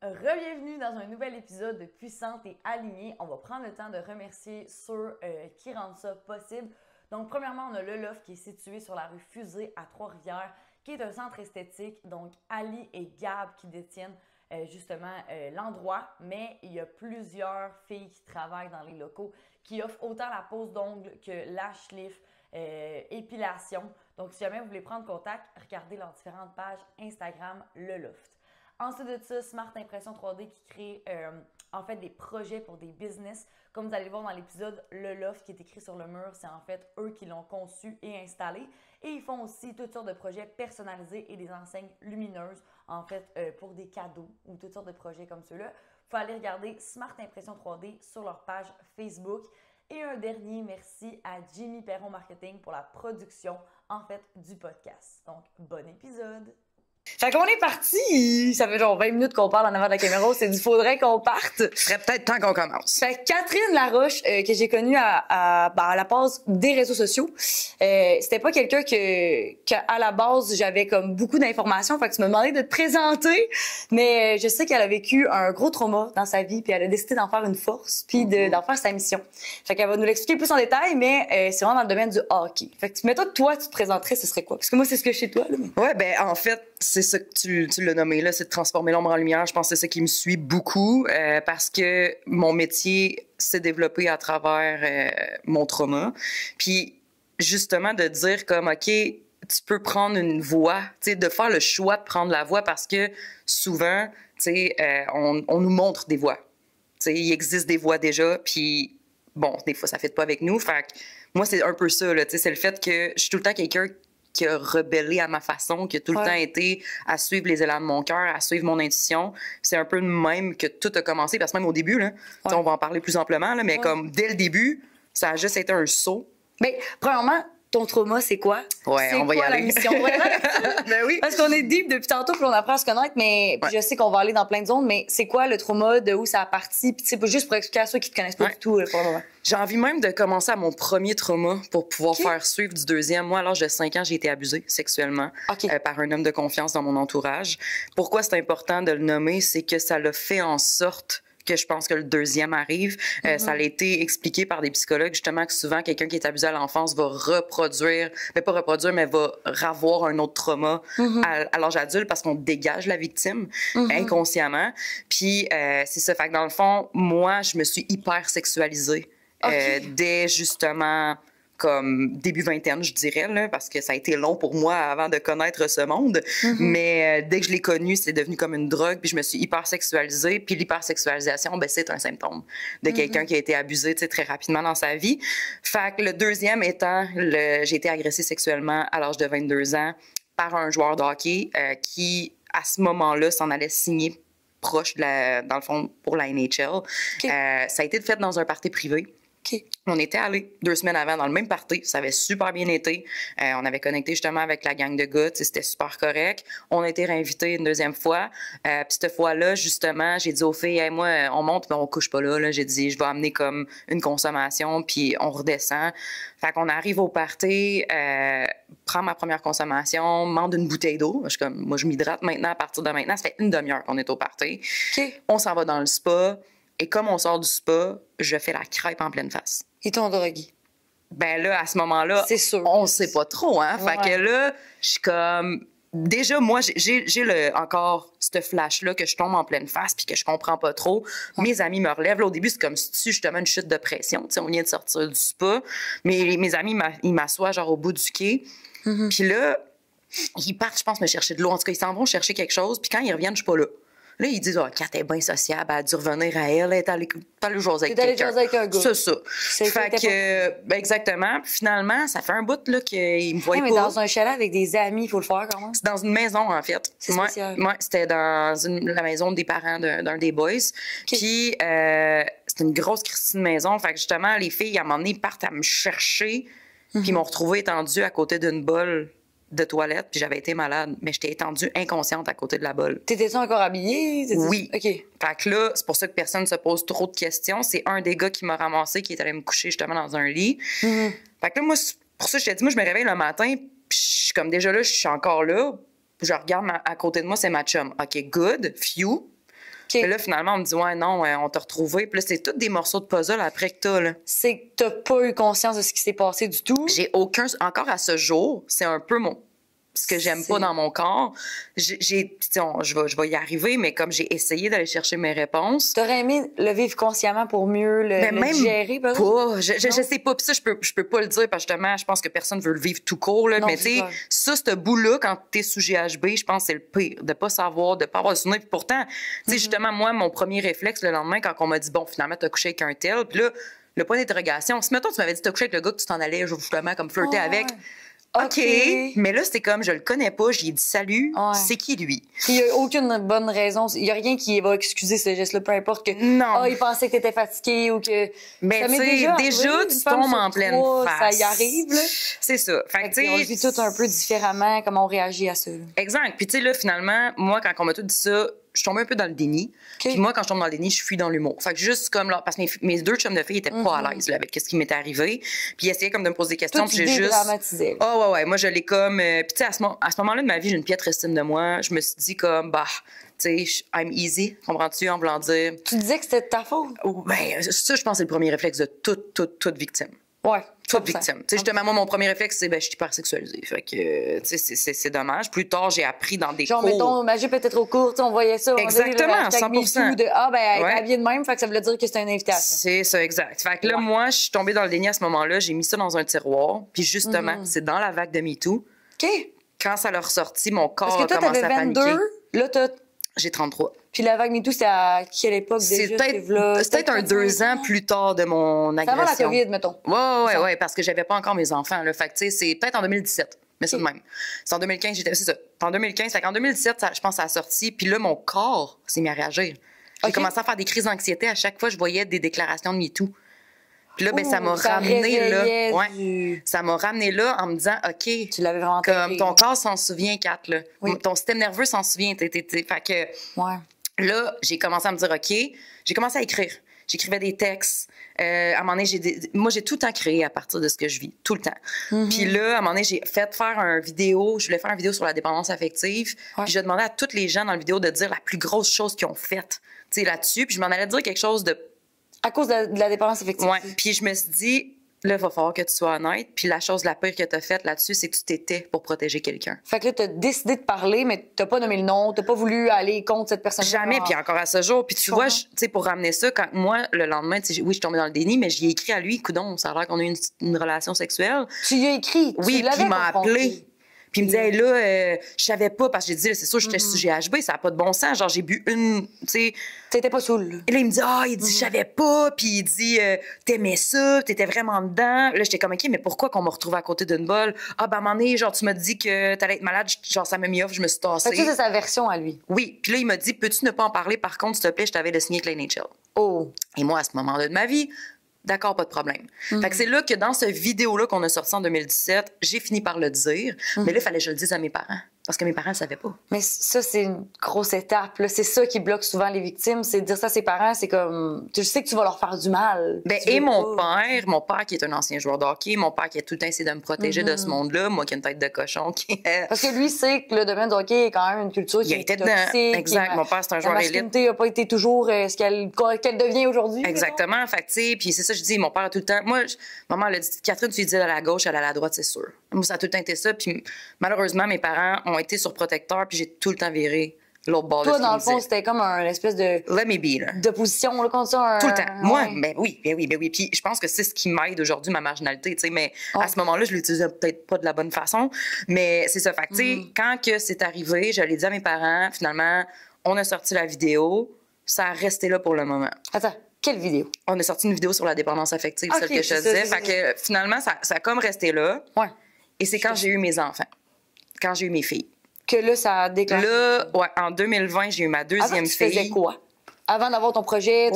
Re-bienvenue dans un nouvel épisode de Puissante et Alignée. On va prendre le temps de remercier ceux qui rendent ça possible. Donc, premièrement, on a le Loft qui est situé sur la rue Fusée à Trois-Rivières, qui est un centre esthétique. Donc, Ali et Gab qui détiennent justement l'endroit, mais il y a plusieurs filles qui travaillent dans les locaux qui offrent autant la pose d'ongles que lash lift, épilation. Donc, si jamais vous voulez prendre contact, regardez leurs différentes pages Instagram, le Loft. Ensuite de ça, Smart Impression 3D qui crée en fait des projets pour des business. Comme vous allez le voir dans l'épisode, le loft qui est écrit sur le mur, c'est en fait eux qui l'ont conçu et installé. Et ils font aussi toutes sortes de projets personnalisés et des enseignes lumineuses, en fait, pour des cadeaux ou toutes sortes de projets comme ceux-là. Il faut aller regarder Smart Impression 3D sur leur page Facebook. Et un dernier merci à Jimmy Perron Marketing pour la production, en fait, du podcast. Donc, bon épisode! Fait qu'on est parti! Ça fait genre 20 minutes qu'on parle en avant de la caméra. C'est du faudrait qu'on parte. Ce serait peut-être temps qu'on commence. Fait que Catherine Laroche, que j'ai connue à la base des réseaux sociaux, c'était pas quelqu'un qu'à la base, j'avais comme beaucoup d'informations. Fait que tu me demandais de te présenter. Mais je sais qu'elle a vécu un gros trauma dans sa vie, puis elle a décidé d'en faire une force, puis d'en faire sa mission. Fait qu'elle va nous l'expliquer plus en détail, mais c'est vraiment dans le domaine du hockey. Fait que mettons que toi, tu te présenterais, ce serait quoi? Parce que moi, c'est ce que je sais toi. Là. Ouais, ben en fait, c'est ça que tu l'as nommé là, c'est de transformer l'ombre en lumière. Je pense que c'est ça qui me suit beaucoup parce que mon métier s'est développé à travers mon trauma. Puis justement de dire comme OK, tu peux prendre une voie, tu sais, de faire le choix de prendre la voie parce que souvent, tu sais, on nous montre des voies. Tu sais, il existe des voies déjà, puis bon, des fois ça fait pas avec nous. Fait que moi c'est un peu ça là, tu sais, c'est le fait que je suis tout le temps quelqu'un qui a rebellé à ma façon, qui a tout le temps été à suivre les élans de mon cœur, à suivre mon intuition. C'est un peu le même que tout a commencé, parce que même au début, là, on va en parler plus amplement, là, mais comme dès le début, ça a juste été un saut. Mais premièrement, ton trauma, c'est quoi? Ouais, on va y aller. La mission? Ben oui. Parce qu'on est deep depuis tantôt, puis on apprend à se connaître, mais je sais qu'on va aller dans plein de zones, mais c'est quoi le trauma, de où ça a parti? Puis tu sais, juste pour expliquer à ceux qui te connaissent pas du tout pour le moment. J'ai envie même de commencer à mon premier trauma pour pouvoir faire suivre du deuxième. Moi, à l'âge de 5 ans, j'ai été abusée sexuellement par un homme de confiance dans mon entourage. Pourquoi c'est important de le nommer? C'est que ça l'a fait en sorte que je pense que le deuxième arrive. Ça a été expliqué par des psychologues, justement, que souvent, quelqu'un qui est abusé à l'enfance va reproduire, mais pas reproduire, mais va avoir un autre trauma à l'âge adulte parce qu'on dégage la victime inconsciemment. Puis, c'est ça. Fait que dans le fond, moi, je me suis hyper sexualisée dès, justement, comme début vingtaine, je dirais, là, parce que ça a été long pour moi avant de connaître ce monde. Mais dès que je l'ai connu, c'est devenu comme une drogue, puis je me suis hypersexualisée. Puis l'hypersexualisation, ben, c'est un symptôme de quelqu'un qui a été abusé très rapidement dans sa vie. Fait que le deuxième étant, j'ai été agressée sexuellement à l'âge de 22 ans par un joueur de hockey qui, à ce moment-là, s'en allait signer proche, dans le fond, pour la NHL. Ça a été fait dans un party privé. On était allés 2 semaines avant dans le même party. Ça avait super bien été. On avait connecté justement avec la gang de gars. C'était super correct. On a été réinvités une deuxième fois. Puis cette fois-là, justement, j'ai dit aux filles, hey, moi, on monte, mais on couche pas là. J'ai dit, je vais amener comme une consommation, puis on redescend. Fait qu'on arrive au party, prends ma première consommation, demande une bouteille d'eau. Je suis comme, moi, je m'hydrate maintenant. À partir de maintenant, ça fait une demi-heure qu'on est au party. On s'en va dans le spa. Et comme on sort du spa, je fais la crêpe en pleine face. Ils t'ont drogué. Ben là, à ce moment-là, c'est sûr. On sait pas trop, hein. Fait que là, je suis comme... Déjà, moi, j'ai encore ce flash-là que je tombe en pleine face puis que je comprends pas trop. Mes amis me relèvent. Là, au début, c'est comme si justement une chute de pression. Tu sais, on vient de sortir du spa. Mais mes amis, ils m'assoient genre au bout du quai. Puis là, ils partent, je pense, me chercher de l'eau. En tout cas, ils s'en vont chercher quelque chose. Puis quand ils reviennent, je suis pas là. Là, ils disent, Kat est bien sociable, elle a dû revenir à elle, elle est allée jaser avec quelqu'un. T'es allée jaser avec un gars. C'est ça. Fait que, ben exactement. Puis finalement, ça fait un bout, là, qu'ils me voient pas. Mais dans un chalet avec des amis, il faut le faire quand même. C'est dans une maison, en fait. C'est spécial. Moi, c'était dans la maison des parents d'un des boys. Puis, c'était une grosse Christine maison. Fait que justement, les filles, à un moment donné, partent à me chercher. Puis, ils m'ont retrouvée étendue à côté d'une bolle de toilette, puis j'avais été malade, mais j'étais étendue inconsciente à côté de la bolle. T'étais-tu encore habillée? Oui. OK. Fait que là, c'est pour ça que personne ne se pose trop de questions. C'est un des gars qui m'a ramassé, qui est allé me coucher justement dans un lit. Fait que là, moi, pour ça, je t'ai dit, moi, je me réveille le matin, puis je suis comme déjà là, je suis encore là. Je regarde à côté de moi, c'est ma chum. OK, good, few. Et là, finalement, on me dit, ouais, non, on t'a retrouvé. Puis là, c'est tous des morceaux de puzzle après que t'as, là. C'est que t'as pas eu conscience de ce qui s'est passé du tout. J'ai aucun... Encore à ce jour, c'est un peu ce que j'aime pas dans mon corps. Je vais y arriver, mais comme j'ai essayé d'aller chercher mes réponses... T'aurais aimé le vivre consciemment pour mieux le digérer, pas. Je sais pas. Puis ça, je peux pas le dire parce que justement, je pense que personne veut le vivre tout court. Là. Non, mais tu sais, ça, ce bout-là, quand t'es sous GHB, je pense que c'est le pire. De pas savoir, de pas avoir de souvenir. Puis pourtant, tu sais, justement, moi, mon premier réflexe le lendemain, quand on m'a dit, bon, finalement, t'as couché avec un tel. Puis là, le point d'interrogation, si mettons, tu m'avais dit, t'as couché avec le gars que tu t'en allais, justement, comme flirter avec... OK. Mais là, c'était comme, je le connais pas, j'ai dit salut, c'est qui lui? Il n'y a aucune bonne raison. Il n'y a rien qui va excuser ce geste-là, peu importe que. Non. Il pensait que tu étais fatigué ou que. Mais tu sais, déjà, tu tombes en pleine face. Ça y arrive, là. C'est ça. Fait que, on vit tout un peu différemment, comment on réagit à ça. Là. Exact. Puis, tu sais, là, finalement, moi, quand on m'a tout dit ça, je tombais un peu dans le déni. Puis moi, quand je tombe dans le déni, je fuis dans l'humour. Fait que juste comme là, parce que mes deux chums de filles étaient pas à l'aise là, avec ce qui m'était arrivé. Puis ils essayaient comme de me poser des questions. Puis j'ai juste. Oh, ouais. Moi, je l'ai comme. Puis tu sais, à ce moment-là de ma vie, j'ai une piètre estime de moi. Je me suis dit comme, tu sais, I'm easy. Comprends-tu? En voulant dire. Tu disais que c'était de ta faute? Ben, ça, je pense que c'est le premier réflexe de toute victime. Ouais. Toute victime. Tu sais, justement, moi, mon premier réflexe, c'est, je suis hypersexualisée. Fait que, tu sais, c'est dommage. Plus tard, j'ai appris dans des cours. Mettons, ma jupe était trop courte, on voyait ça. Exactement, on disait, 100%. Elle est habillée de même, fait que ça voulait dire que c'était une invitation. C'est ça, exact. Fait que là, moi, je suis tombée dans le déni à ce moment-là. J'ai mis ça dans un tiroir. Puis justement, c'est dans la vague de MeToo. OK. Quand ça leur sortit, mon corps a commencé à paniquer. Là, j'ai 33. Puis la vague MeToo, c'était à quelle époque déjà? C'est peut-être un 2 ans plus tard de mon agression. C'est avant la COVID, mettons. Ouais, parce que j'avais pas encore mes enfants. Là. Fait que, tu sais, c'est peut-être en 2017. Mais c'est de même. C'est en 2015, c'est ça. En 2015, fait qu'en 2017, je pense, ça a sorti. Puis là, mon corps s'est mis à réagir. J'ai commencé à faire des crises d'anxiété à chaque fois que je voyais des déclarations de MeToo. Puis là, ça m'a ramené là. Ouais. Ça m'a ramené là en me disant, OK. Tu l'avais vraiment comme ton corps s'en souvient, Kat, là. Oui. Ton système nerveux s'en souvient. Fait que là, j'ai commencé à me dire, OK. J'ai commencé à écrire. J'écrivais des textes. À un moment donné, moi, j'ai tout le temps créé à partir de ce que je vis. Tout le temps. Puis là, à un moment donné, j'ai fait faire une vidéo. Je voulais faire une vidéo sur la dépendance affective. Puis je demandais à toutes les gens dans la vidéo de dire la plus grosse chose qu'ils ont faite là-dessus. Puis je m'en allais dire quelque chose de... À cause de la dépendance affective. Ouais. Puis je me suis dit, là, il va falloir que tu sois honnête. Puis la chose la pire que tu as faite là-dessus, c'est que tu t'étais pour protéger quelqu'un. Fait que là, tu as décidé de parler, mais tu n'as pas nommé le nom, tu n'as pas voulu aller contre cette personne. Jamais, puis encore à ce jour. Puis tu vois, tu sais, pour ramener ça, quand moi, le lendemain, oui, je suis tombée dans le déni, mais j'y ai écrit à lui, coudonc, ça a l'air qu'on a eu une relation sexuelle. Tu y as écrit? Oui, puis il m'a appelé. Puis il me disait, hey, là, je savais pas, parce que j'ai dit, c'est sûr, j'étais sous GHB, ça n'a pas de bon sens. Genre, j'ai bu une, tu sais. T'étais pas saoul. Et là, il me dit, je savais pas. Puis il dit, t'aimais ça, t'étais vraiment dedans. Là, j'étais comme, OK, mais pourquoi qu'on m'a retrouvée à côté d'une bolle? À un moment donné, genre, tu m'as dit que t'allais être malade. Genre, ça m'a mis off, je me suis tassée. Fait que ça, c'est sa version à lui. Oui. Puis là, il m'a dit, peux-tu ne pas en parler? Par contre, s'il te plaît, je t'avais de signer avec la NHL. Oh. Et moi, à ce moment-là de ma vie, d'accord, pas de problème. Fait que c'est là que dans cette vidéo-là qu'on a sorti en 2017, j'ai fini par le dire. Mais là, il fallait que je le dise à mes parents. Parce que mes parents ne savaient pas. Mais ça, c'est une grosse étape. Là. C'est ça qui bloque souvent les victimes. C'est de dire ça à ses parents, c'est comme... Tu sais que tu vas leur faire du mal. Ben, et mon père qui est un ancien joueur de hockey, mon père qui a tout le temps essayé de me protéger de ce monde-là, moi qui ai une tête de cochon. Parce que lui sait que le domaine du hockey est quand même une culture qui est toxique. Exact. Mon père, c'est un joueur élite. La masculinité n'a pas été toujours ce qu'elle devient aujourd'hui. Exactement. Fait que, tu sais, puis c'est ça, je dis, mon père a tout le temps... Moi, maman, elle a dit, Catherine, tu lui dis à la gauche, elle à la droite, c'est sûr. Moi, ça a tout le temps été ça. Puis malheureusement, mes parents ont été surprotecteurs, puis j'ai tout le temps viré l'autre bord de ce qu'ils me disaient. Toi, dans le fond, c'était comme une espèce de... Let me be, là. D'opposition, là, contre ça. Tout le temps. Moi, ben oui. Puis je pense que c'est ce qui m'aide aujourd'hui, ma marginalité, tu sais. Mais à ce moment-là, je l'utilisais peut-être pas de la bonne façon. Mais c'est ça. Fait que, tu sais, quand que c'est arrivé, je l'ai dit à mes parents, finalement, on a sorti la vidéo. Ça a resté là pour le moment. Attends. Quelle vidéo? On a sorti une vidéo sur la dépendance affective, celle que je te disais. Fait que finalement, ça a comme resté là. Ouais. Et c'est quand j'ai eu mes enfants, quand j'ai eu mes filles. Que là, ça a déclenché. Là, ouais, en 2020, j'ai eu ma deuxième fille. Tu faisais quoi? Avant d'avoir ton projet,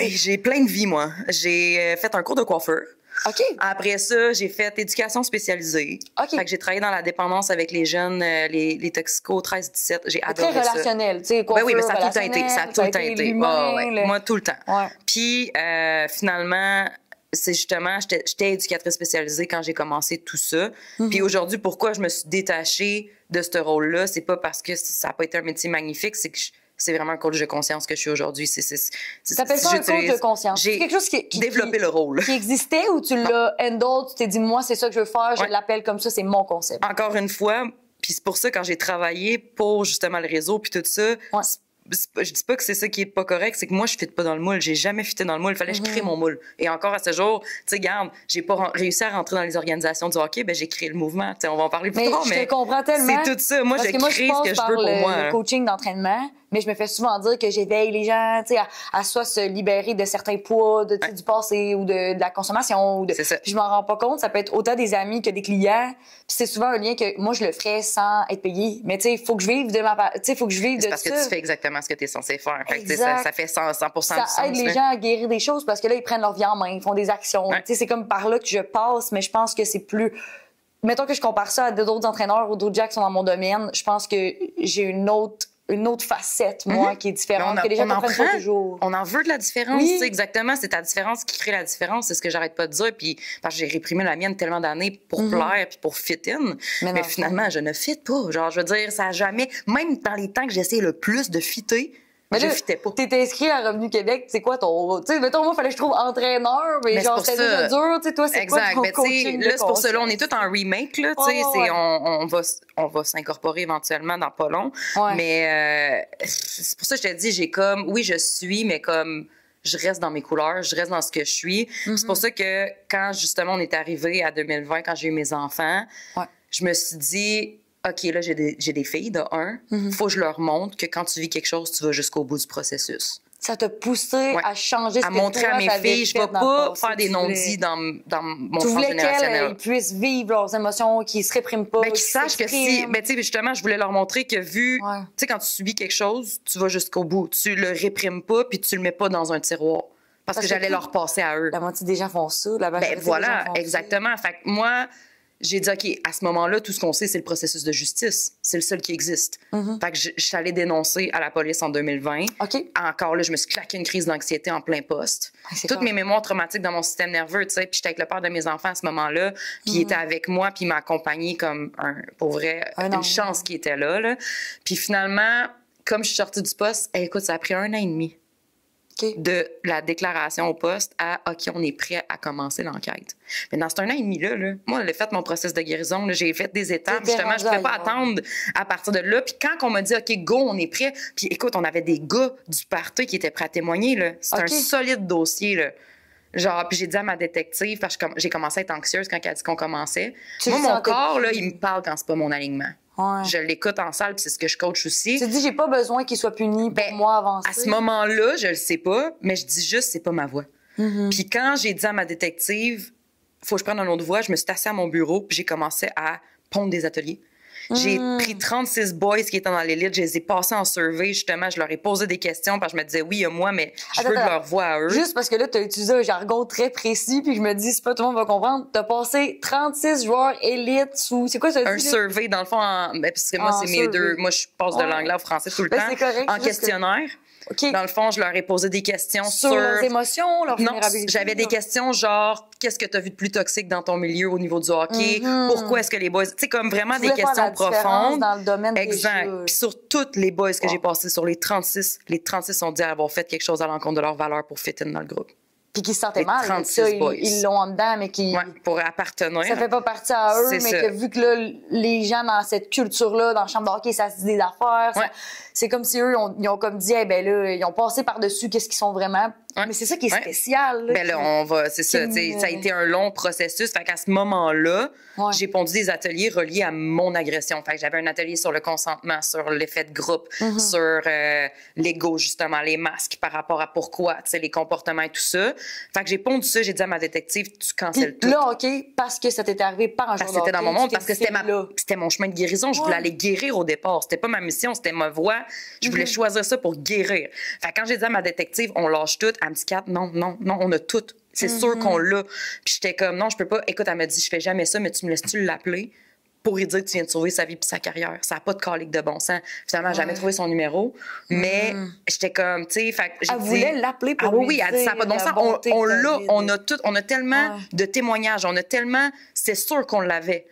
j'ai plein de vies, moi. J'ai fait un cours de coiffeur. OK. Après ça, j'ai fait éducation spécialisée. OK. Fait que j'ai travaillé dans la dépendance avec les jeunes, les toxicos 13-17. J'ai adoré ça. Très relationnel, tu sais, coiffeur, oui, mais ça a tout le temps été. Ça a tout le temps été. Moi, tout le temps. Ouais. Puis, finalement, c'est justement, j'étais éducatrice spécialisée quand j'ai commencé tout ça. Puis aujourd'hui, pourquoi je me suis détachée de ce rôle-là, c'est pas parce que ça n'a pas été un métier magnifique, c'est que c'est vraiment un coach de conscience que je suis aujourd'hui. T'appelles ça un coach de conscience? J'ai c'est quelque chose qui développé le rôle. Qui existait ou tu l'as handled, tu t'es dit, moi, c'est ça que je veux faire, je l'appelle comme ça, c'est mon concept? Encore une fois, puis c'est pour ça, quand j'ai travaillé pour justement le réseau puis tout ça, je dis pas que c'est ça qui est pas correct, c'est que moi, je fitte pas dans le moule. J'ai jamais fité dans le moule. Il fallait que je crée mon moule. Et encore à ce jour, tu sais, garde, j'ai pas réussi à rentrer dans les organisations du hockey, ben j'ai créé le mouvement. Tu sais, on va en parler plus tard, mais je te comprends tellement. C'est tout ça. Moi, je crée ce que je veux pour moi. Le coaching d'entraînement, mais je me fais souvent dire que j'éveille les gens, tu sais, à soit se libérer de certains poids, du passé ou de la consommation. C'est ça. Puis je m'en rends pas compte. Ça peut être autant des amis que des clients. Puis c'est souvent un lien que moi, je le ferais sans être payé. Mais tu sais, il faut que je vive de ma... Tu sais, faut que je vive de ça. C'est parce que tu fais exactement ce que tu es censé faire. Fait que, ça fait 100% du sens. Ça aide les gens à guérir des choses parce que là, ils prennent leur vie en main, ils font des actions. Tu sais, c'est comme par là que je passe, mais je pense que c'est plus... Mettons que je compare ça à d'autres entraîneurs ou d'autres gens qui sont dans mon domaine, je pense que j'ai une autre facette, moi, qui est différente, que les gens comprennent pas toujours. On en veut de la différence, tu sais, exactement. C'est ta différence qui crée la différence, c'est ce que j'arrête pas de dire. Puis, parce que j'ai réprimé la mienne tellement d'années pour plaire puis pour fit in. Mais finalement, je ne fit pas. Genre, je veux dire, ça a jamais... Même dans les temps que j'essaie le plus de fitter, je fitais pas. T'es inscrit à Revenu Québec, c'est quoi ton... Tu sais, mettons, moi, il fallait que je trouve entraîneur, mais genre, c'était déjà dur, tu sais, toi, c'est quoi ton coaching de là, c'est pour ça, là, on est tous en remake, là, tu sais, on va s'incorporer éventuellement dans pas long. Mais c'est pour ça que je te dis, j'ai comme... Oui, je suis, mais comme... Je reste dans mes couleurs, je reste dans ce que je suis. C'est pour ça que quand, justement, on est arrivé à 2020, quand j'ai eu mes enfants, je me suis dit... OK, là, j'ai des filles, de un. Faut que je leur montre que quand tu vis quelque chose, tu vas jusqu'au bout du processus. Ça t'a poussé à changer ce que montrer à mes filles, je vais pas faire des non-dits dans mon sens générationnel. Qu'ils puissent vivre leurs émotions, qu'ils se répriment pas. Qu'ils sachent que si... Mais tu sais, justement, je voulais leur montrer que tu sais, quand tu subis quelque chose, tu vas jusqu'au bout. Tu le réprimes pas, puis tu le mets pas dans un tiroir. Parce que j'allais leur passer à eux. La moitié des gens font ça. Voilà, exactement. Fait que moi... J'ai dit, OK, à ce moment-là, tout ce qu'on sait, c'est le processus de justice. C'est le seul qui existe. Fait que je suis allée dénoncer à la police en 2020. Encore là, je me suis claqué une crise d'anxiété en plein poste. Toutes mes mémoires traumatiques dans mon système nerveux, tu sais. Puis j'étais avec le père de mes enfants à ce moment-là. Puis il était avec moi, puis il m'a accompagnée comme, pour vrai, une chance qu'il était là. Puis finalement, comme je suis sortie du poste, écoute, ça a pris 1 an et demi. De la déclaration au poste à « OK, on est prêt à commencer l'enquête ». Mais dans cet 1 an et demi-là, moi, j'ai fait mon processus de guérison, j'ai fait des étapes, justement, je ne pouvais pas attendre à partir de là. Puis quand on m'a dit « OK, go, on est prêt », puis écoute, on avait des gars du party qui étaient prêts à témoigner, là. C'est un solide dossier, là. Genre, puis j'ai dit à ma détective, parce que j'ai commencé à être anxieuse quand elle a dit qu'on commençait. Moi, mon corps, là, il me parle quand c'est pas mon alignement. Je l'écoute en salle, puis c'est ce que je coach aussi. Tu dis, j'ai pas besoin qu'il soit puni pour moi avancer. À ce moment-là, je le sais pas, mais je dis juste, c'est pas ma voix. Puis quand j'ai dit à ma détective, faut que je prenne une autre voie, je me suis assise à mon bureau, puis j'ai commencé à pondre des ateliers. J'ai pris 36 boys qui étaient dans l'élite, je les ai passés en survey, justement, je leur ai posé des questions, parce que je me disais, oui, il y a moi, mais je veux de leur voix à eux. Juste parce que là, tu as utilisé un jargon très précis, puis je me dis, c'est pas tout le monde va comprendre, tu as passé 36 joueurs élites sous... C'est quoi ça? Un survey, dans le fond, parce que moi, c'est mes deux... Moi, je passe de l'anglais au français tout le temps. C'est correct, en questionnaire. Dans le fond, je leur ai posé des questions sur leurs émotions, leur vulnérabilité. Non, j'avais des questions genre, qu'est-ce que tu as vu de plus toxique dans ton milieu au niveau du hockey? Pourquoi est-ce que les boys... Tu sais, comme vraiment des questions profondes. Dans le domaine exact. Puis sur toutes les boys que j'ai passés, sur les 36 ont dit avoir fait quelque chose à l'encontre de leurs valeurs pour fit in dans le groupe. Puis qui se sentaient mal. Ça, ils l'ont en dedans, mais qui... pour appartenir. Ça fait pas partie à eux, mais que vu que là, les gens dans cette culture-là, dans la chambre de hockey, ça se dit des affaires. C'est comme si eux, ils ont comme dit, eh ben là, ils ont passé par-dessus qu'est-ce qu'ils sont vraiment. Mais c'est ça qui est spécial. Là, ben là, c'est ça. Ça a été un long processus. Fait qu'à ce moment-là, j'ai pondu des ateliers reliés à mon agression. Fait que j'avais un atelier sur le consentement, sur l'effet de groupe, sur l'ego, justement, les masques par rapport à pourquoi, tu sais, les comportements et tout ça. Fait que j'ai pondu ça, j'ai dit à ma détective, tu cancelles tout. Là, OK, parce que ça t'était arrivé par un jour de hockey. C'était dans mon monde, parce que c'était mon chemin de guérison. Je voulais aller guérir au départ. C'était pas ma mission, c'était ma voie. Je voulais choisir ça pour guérir. Fait que quand j'ai dit à ma détective, on lâche tout, elle me dit, Kat, non, on a tout. C'est sûr qu'on l'a. Puis j'étais comme, non, je peux pas. Écoute, elle m'a dit, je fais jamais ça, mais tu me laisses-tu l'appeler pour lui dire que tu viens de sauver sa vie puis sa carrière? Ça n'a pas de calique de bon sens. Finalement, elle n'a jamais trouvé son numéro. Mais j'étais comme, tu sais, fait que j'ai dit... Elle voulait l'appeler pour lui dire, elle dit, ça n'a pas de bon sens. On l'a, on a tout. On a tellement de témoignages. On a tellement... C'est sûr qu'on l'avait.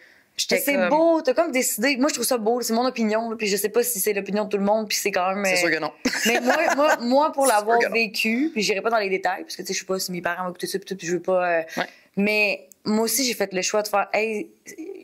C'est beau, t'as comme décidé. Moi, je trouve ça beau, c'est mon opinion, là, puis je sais pas si c'est l'opinion de tout le monde, puis c'est quand même. C'est sûr que non. Mais moi pour l'avoir vécu, puis j'irai pas dans les détails, parce que tu sais, je sais pas si mes parents m'ont écouté ça, puis tout, puis je veux pas. Mais moi aussi, j'ai fait le choix de faire, hey,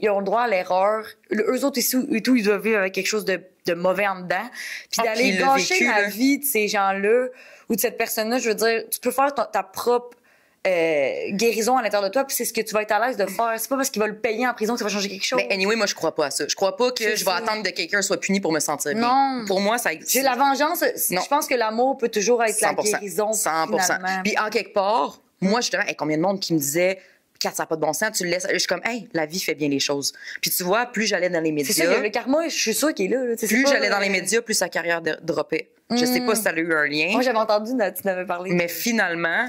ils ont le droit à l'erreur. Eux autres ici et tout, ils doivent vivre avec quelque chose de mauvais en dedans. Puis d'aller gâcher la vie de ces gens-là ou de cette personne-là, je veux dire, tu peux faire ta propre guérison à l'intérieur de toi, puis c'est ce que tu vas être à l'aise de faire. C'est pas parce qu'il va le payer en prison que ça va changer quelque chose. Mais anyway, moi, je crois pas à ça. Je crois pas que je vais attendre que quelqu'un soit puni pour me sentir bien. Non. Pour moi, ça... J'ai la vengeance. Non. Je pense que l'amour peut toujours être 100%, la guérison. 100%. Finalement. Puis en quelque part, moi, justement, combien de monde qui me disait... Kat, ça n'a pas de bon sens, tu le laisses. Je suis comme, hey, la vie fait bien les choses. Puis tu vois, plus j'allais dans les médias. C'est ça, le karma, je suis sûre qu'il est là. Plus j'allais dans les médias, plus sa carrière droppait. Je sais pas si ça a eu un lien. Moi, j'avais entendu, tu n'avais parlé. Mais finalement,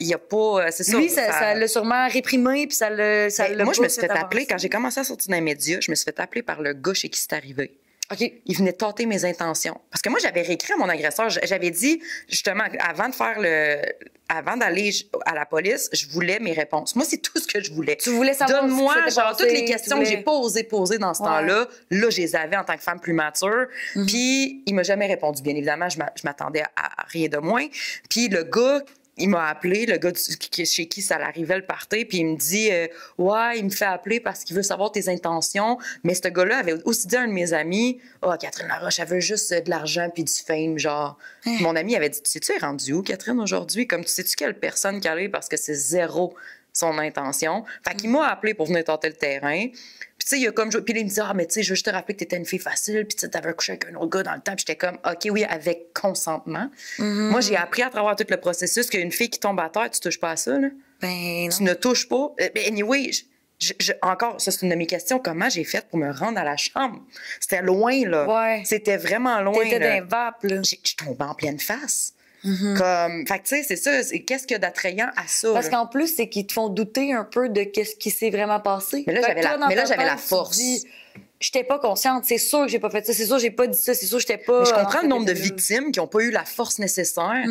il n'y a pas. C'est ça. Lui, ça l'a sûrement réprimé, puis ça l'a. Moi, je me suis fait appeler, quand j'ai commencé à sortir dans les médias, je me suis fait appeler par le gars chez qui c'est arrivé. OK. Il venait tâter mes intentions. Parce que moi, j'avais réécrit à mon agresseur. J'avais dit, justement, avant d'aller à la police, je voulais mes réponses. Moi, c'est tout ce que je voulais. Tu voulais savoir Donne-moi, genre, toutes les questions que j'ai pas osé poser dans ce temps-là. Là, je les avais en tant que femme plus mature. Puis, il m'a jamais répondu. Bien évidemment, je m'attendais à rien de moins. Puis, le gars... Il m'a appelé, le gars chez qui ça l'arrivait le party, puis il me dit ouais, il me fait appeler parce qu'il veut savoir tes intentions. Mais ce gars-là avait aussi dit à un de mes amis, Catherine Laroche, elle veut juste de l'argent puis du fame, genre. Mon ami avait dit, tu sais-tu, elle est rendue où, Catherine, aujourd'hui? Comme, tu sais-tu quelle personne qu'elle est parce que c'est zéro son intention. Fait qu'il m'a appelé pour venir tenter le terrain. Puis, tu sais, il a comme. Puis, il me dit, mais tu sais, je veux juste te rappeler que t'étais une fille facile, puis tu t'avais couché avec un autre gars dans le temps. Puis, j'étais comme, OK, oui, avec consentement. Moi, j'ai appris à travers tout le processus qu'une fille qui tombe à terre, tu touches pas à ça, là. Ben, non. Tu ne touches pas. Anyway, encore, ça, c'est une de mes questions. Comment j'ai fait pour me rendre à la chambre? C'était loin, là. Ouais. C'était vraiment loin. T'étais d'un vape, là. Je tombais en pleine face. Fait que, tu sais, c'est ça. Qu'est-ce qu'il y a d'attrayant à ça? Parce qu'en plus, c'est qu'ils te font douter un peu de ce qui s'est vraiment passé. Mais là, j'avais la force. J'étais pas consciente. C'est sûr que j'ai pas fait ça. C'est sûr que j'ai pas dit ça. C'est sûr que j'étais pas. Mais je comprends le nombre de victimes qui ont pas eu la force nécessaire.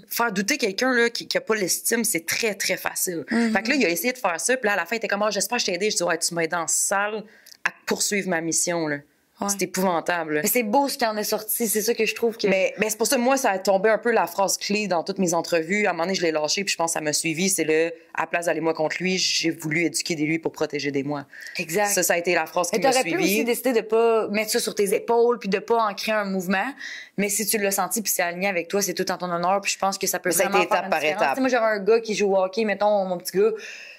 Faire douter quelqu'un là, qui a pas l'estime, c'est très, très facile. Fait que là, il a essayé de faire ça. Puis là, à la fin, il était comme, j'espère que je t'ai aidé. Je dis, ouais, tu m'as aidé en salle à poursuivre ma mission, là. Ouais. C'est épouvantable. Mais c'est beau ce qui en est sorti, c'est ça que je trouve que... Mais c'est pour ça, moi, ça a tombé un peu la phrase clé dans toutes mes entrevues. À un moment donné, je l'ai lâché, puis je pense que ça m'a suivi. C'est à la place d'aller moi contre lui, j'ai voulu éduquer des lui pour protéger des moi. Exact. Ça a été la phrase qui m'a suivi. Mais t'aurais pu aussi décider de pas mettre ça sur tes épaules, puis de pas en créer un mouvement. Mais si tu l'as senti, puis c'est aligné avec toi, c'est tout en ton honneur, puis je pense que ça peut vraiment faire étape par étape. T'sais, moi, j'avais un gars qui joue au hockey, mettons, mon petit gars.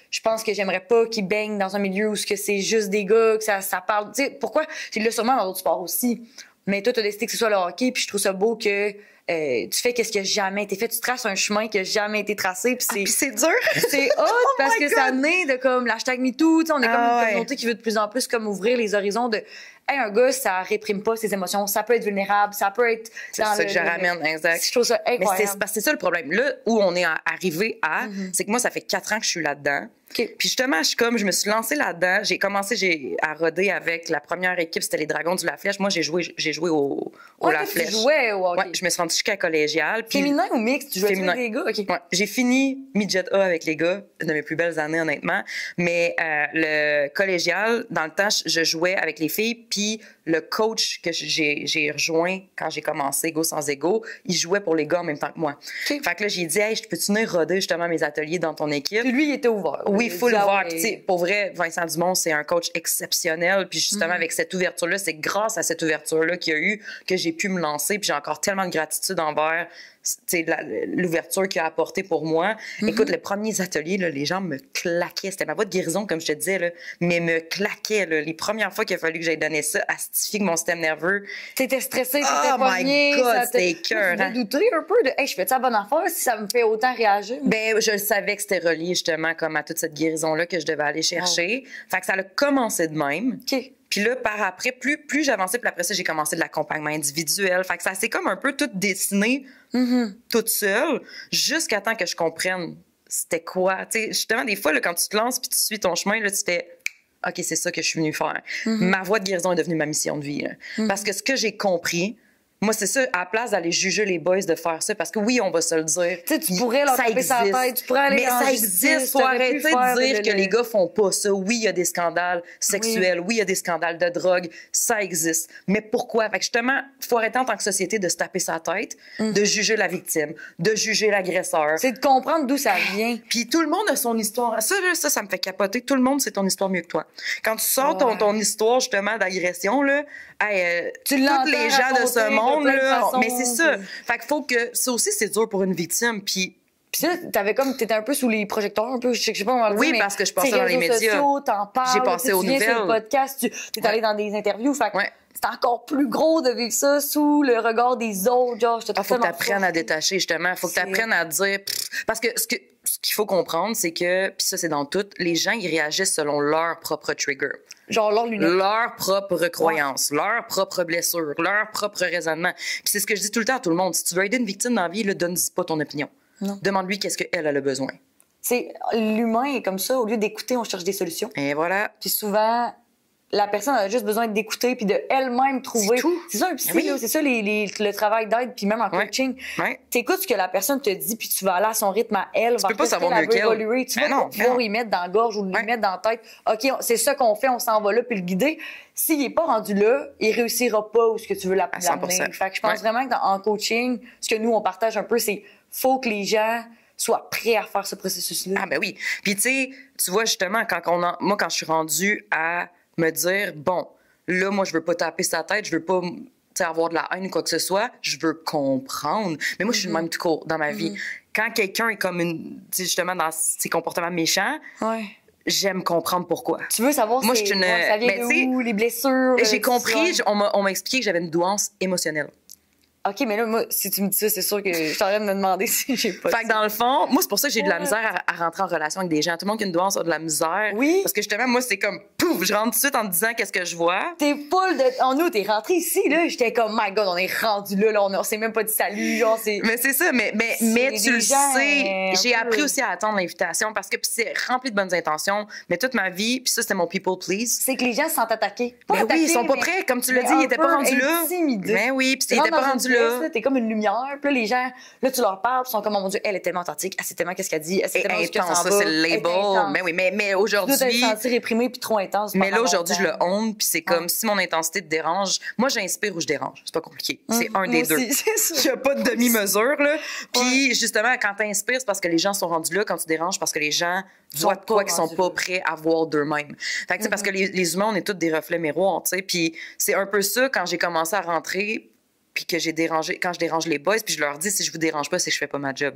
Je pense que j'aimerais pas qu'il baigne dans un milieu où c'est juste des gars, que ça parle. Tu sais, pourquoi? Il l'a sûrement dans d'autres sports aussi. Mais toi, tu as décidé que ce soit le hockey, puis je trouve ça beau que tu fais qu'est-ce qui a jamais été fait. Tu traces un chemin qui a jamais été tracé. Puis c'est dur. C'est hot parce que ça naît de comme l'hashtag MeToo. On est comme une communauté qui veut de plus en plus comme ouvrir les horizons de. Hey, un gars, ça réprime pas ses émotions. Ça peut être vulnérable. Ça peut être. C'est ça que je ramène, exact. Je trouve ça incroyable. Mais c'est ça le problème. Là où on est arrivé à, c'est que moi, ça fait 4 ans que je suis là-dedans. Okay. Puis justement, je me suis lancée là-dedans. J'ai commencé à roder avec la première équipe, c'était les Dragons du La Flèche. Moi, j'ai joué au La Flèche. Tu jouais au hockey. Ouais, je me suis rendue jusqu'à collégiale. Féminin ou mixte? Tu jouais avec les gars? Okay. Ouais, j'ai fini midget A avec les gars, une de mes plus belles années, honnêtement. Mais le collégial, dans le temps, je jouais avec les filles. Puis le coach que j'ai rejoint quand j'ai commencé Go sans Ego, il jouait pour les gars en même temps que moi. Okay. Fait que là, j'ai dit, hey, je peux-tu venir roder justement mes ateliers dans ton équipe? Puis lui, il était ouvert. Oui, full ouvert. Puis, pour vrai, Vincent Dumont, c'est un coach exceptionnel. Puis justement, avec cette ouverture-là, c'est grâce à cette ouverture-là qu'il y a eu que j'ai pu me lancer. Puis j'ai encore tellement de gratitude envers l'ouverture qu'il a apporté pour moi. Écoute, les premiers ateliers, là, les gens me claquaient. C'était ma voix de guérison, comme je te disais, là, mais me claquaient. Là. Les premières fois qu'il a fallu que j'aille donner ça, astifie que mon système nerveux. T'étais stressée, t'étais pas bien. Oh my God, c'était écœurant. Tu douté un peu de, hey, je fais-tu la bonne affaire si ça me fait autant réagir? Ben, je le savais que c'était relié justement comme à toute cette guérison-là que je devais aller chercher. Fait que ça a commencé de même. OK. Puis là, par après, plus j'avançais, puis après ça, j'ai commencé de l'accompagnement individuel. Fait que ça s'est comme un peu tout dessiné toute seule, jusqu'à temps que je comprenne c'était quoi. Tu sais, justement, des fois, là, quand tu te lances puis tu suis ton chemin, là, tu fais « OK, c'est ça que je suis venue faire. Ma voie de guérison est devenue ma mission de vie. Parce que ce que j'ai compris, Moi, c'est ça, à la place d'aller juger les boys de faire ça, parce que oui, on va se le dire. Tu sais, tu pourrais leur taper sa tête, tu pourrais aller mais en ça justice, existe, faut arrêter de dire que les gars font pas ça. Oui, il y a des scandales sexuels, oui, il y a des scandales de drogue, ça existe. Mais pourquoi? Fait que justement, faut arrêter en tant que société de se taper sa tête, de juger la victime, de juger l'agresseur. C'est de comprendre d'où ça vient. Puis tout le monde a son histoire. Ça me fait capoter. Tout le monde, c'est ton histoire mieux que toi. Quand tu sors ton histoire, justement, d'agression, là, tu tous les gens de ce monde, là, mais c'est ça. Puis... Fait qu'il faut que... Ça aussi, c'est dur pour une victime. Puis ça, t'étais un peu sous les projecteurs, un peu, je sais pas comment le dire. Oui, parce que je passais dans les médias. Sociaux, t'en parles. J'ai passé aux nouvelles. Sur le podcast, t'es allé dans des interviews. Fait c'est encore plus gros de vivre ça sous le regard des autres. Genre, faut que t'apprennes à détacher, justement. Faut que t'apprennes à dire... Parce que ce qu'il faut comprendre, c'est que, puis ça, c'est dans tout, les gens, ils réagissent selon leur propre trigger. Genre leur propre croyance, leur propre blessure, leur propre raisonnement. Puis c'est ce que je dis tout le temps à tout le monde. Si tu veux aider une victime dans la vie, donne-y pas ton opinion. Non. Demande-lui qu'est-ce qu'elle a le besoin. L'humain est comme ça. Au lieu d'écouter, on cherche des solutions. Et voilà. Puis souvent... La personne a juste besoin d'écouter puis de elle-même trouver. C'est ça un psy, c'est ça le travail d'aide puis même en coaching. T'écoutes ce que la personne te dit puis tu vas aller à son rythme à elle. Tu peux pas savoir mieux qu'elle. Évoluer. Tu vas pouvoir y mettre dans la gorge ou lui mettre dans la tête. OK, c'est ça qu'on fait, on s'en va là puis le guider. S'il est pas rendu là, il réussira pas où ce que tu veux l'amener. Fait que je pense vraiment que en coaching, ce que nous on partage un peu, c'est faut que les gens soient prêts à faire ce processus-là. Ah ben oui. Puis tu vois justement moi quand je suis rendue à me dire, bon, là, moi, je veux pas taper sa tête, je veux pas avoir de la haine ou quoi que ce soit, je veux comprendre. Mais moi, je suis le même tout court dans ma vie. Quand quelqu'un est comme justement dans ses comportements méchants, j'aime comprendre pourquoi. Tu veux savoir moi, ça vient de où, les blessures? J'ai compris, on m'a expliqué que j'avais une douance émotionnelle. OK, mais là, moi, si tu me dis ça, c'est sûr que je t'arrête de me demander si j'ai pas Fait que dans le fond, moi, c'est pour ça que j'ai de la misère à rentrer en relation avec des gens. Tout le monde qui a une douance a de la misère. Oui. Parce que justement, moi, c'est comme, pouf, je rentre tout de suite en te disant qu'est-ce que je vois. T'es full de... En nous, t'es rentré ici, là. J'étais comme, my God, on est rendu là, on s'est même pas dit salut, genre, c'est... Mais c'est ça, mais tu le sais, j'ai appris aussi à attendre l'invitation parce que c'est rempli de bonnes intentions, mais toute ma vie, puis ça, c'était mon people please. C'est que les gens se sentent attaqués. Mais oui, ils sont pas prêts, comme tu l'as dit, ils étaient pas rendus là. Mais oui, puis ils étaient pas rendus là. T'es comme une lumière, puis là, les gens, là, tu leur parles, ils sont comme, oh mon Dieu, elle est tellement authentique, elle sait tellement qu'est-ce qu'elle dit, elle sait tellement ce qu'elle s'en va. Ça, c'est le label. Mais oui, mais aujourd'hui... Tu dois te sentir réprimé puis trop intense. Mais là, aujourd'hui, je le honte, puis c'est comme si mon intensité te dérange. Moi, j'inspire ou je dérange. C'est pas compliqué. C'est un des deux. Il n'y a pas de demi-mesure, là. Puis justement, quand t'inspires, c'est parce que les gens sont rendus là. Quand tu déranges, parce que les gens voient de quoi qu'ils sont pas prêts à voir d'eux-mêmes. Fait que, parce que les humains, on est tous des reflets miroirs, tu sais. Puis c'est un peu ça, quand j'ai commencé à rentrer... puis que quand je dérange les boys, puis je leur dis, si je vous dérange pas, c'est que je fais pas ma job.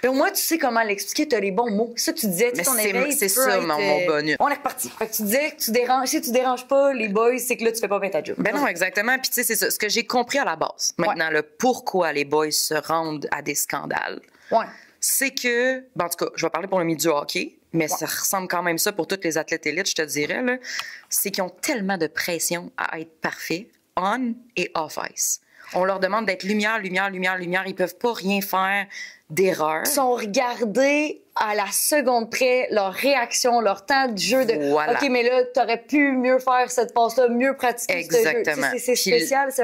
Mais au moins, tu sais comment l'expliquer, t'as les bons mots. Ça, tu disais, mais c'est ça, mon bonus. On est reparti. Fait que tu disais que si tu déranges pas les boys, c'est que là, tu fais pas bien ta job. Ben non, exactement. Puis tu sais, c'est ça. Ce que j'ai compris à la base, maintenant, le pourquoi les boys se rendent à des scandales, c'est que, en tout cas, je vais parler pour le milieu du hockey, mais ça ressemble quand même ça pour tous les athlètes élites, je te dirais, là, c'est qu'ils ont tellement de pression à être parfaits, on et off ice. On leur demande d'être lumière. Ils peuvent pas rien faire d'erreur. Ils sont regardés à la seconde près, leur réaction, leur temps de jeu de voilà. OK, mais là, t'aurais pu mieux faire cette passe-là, mieux pratiquer exactement. Ce jeu. C'est spécial. C'est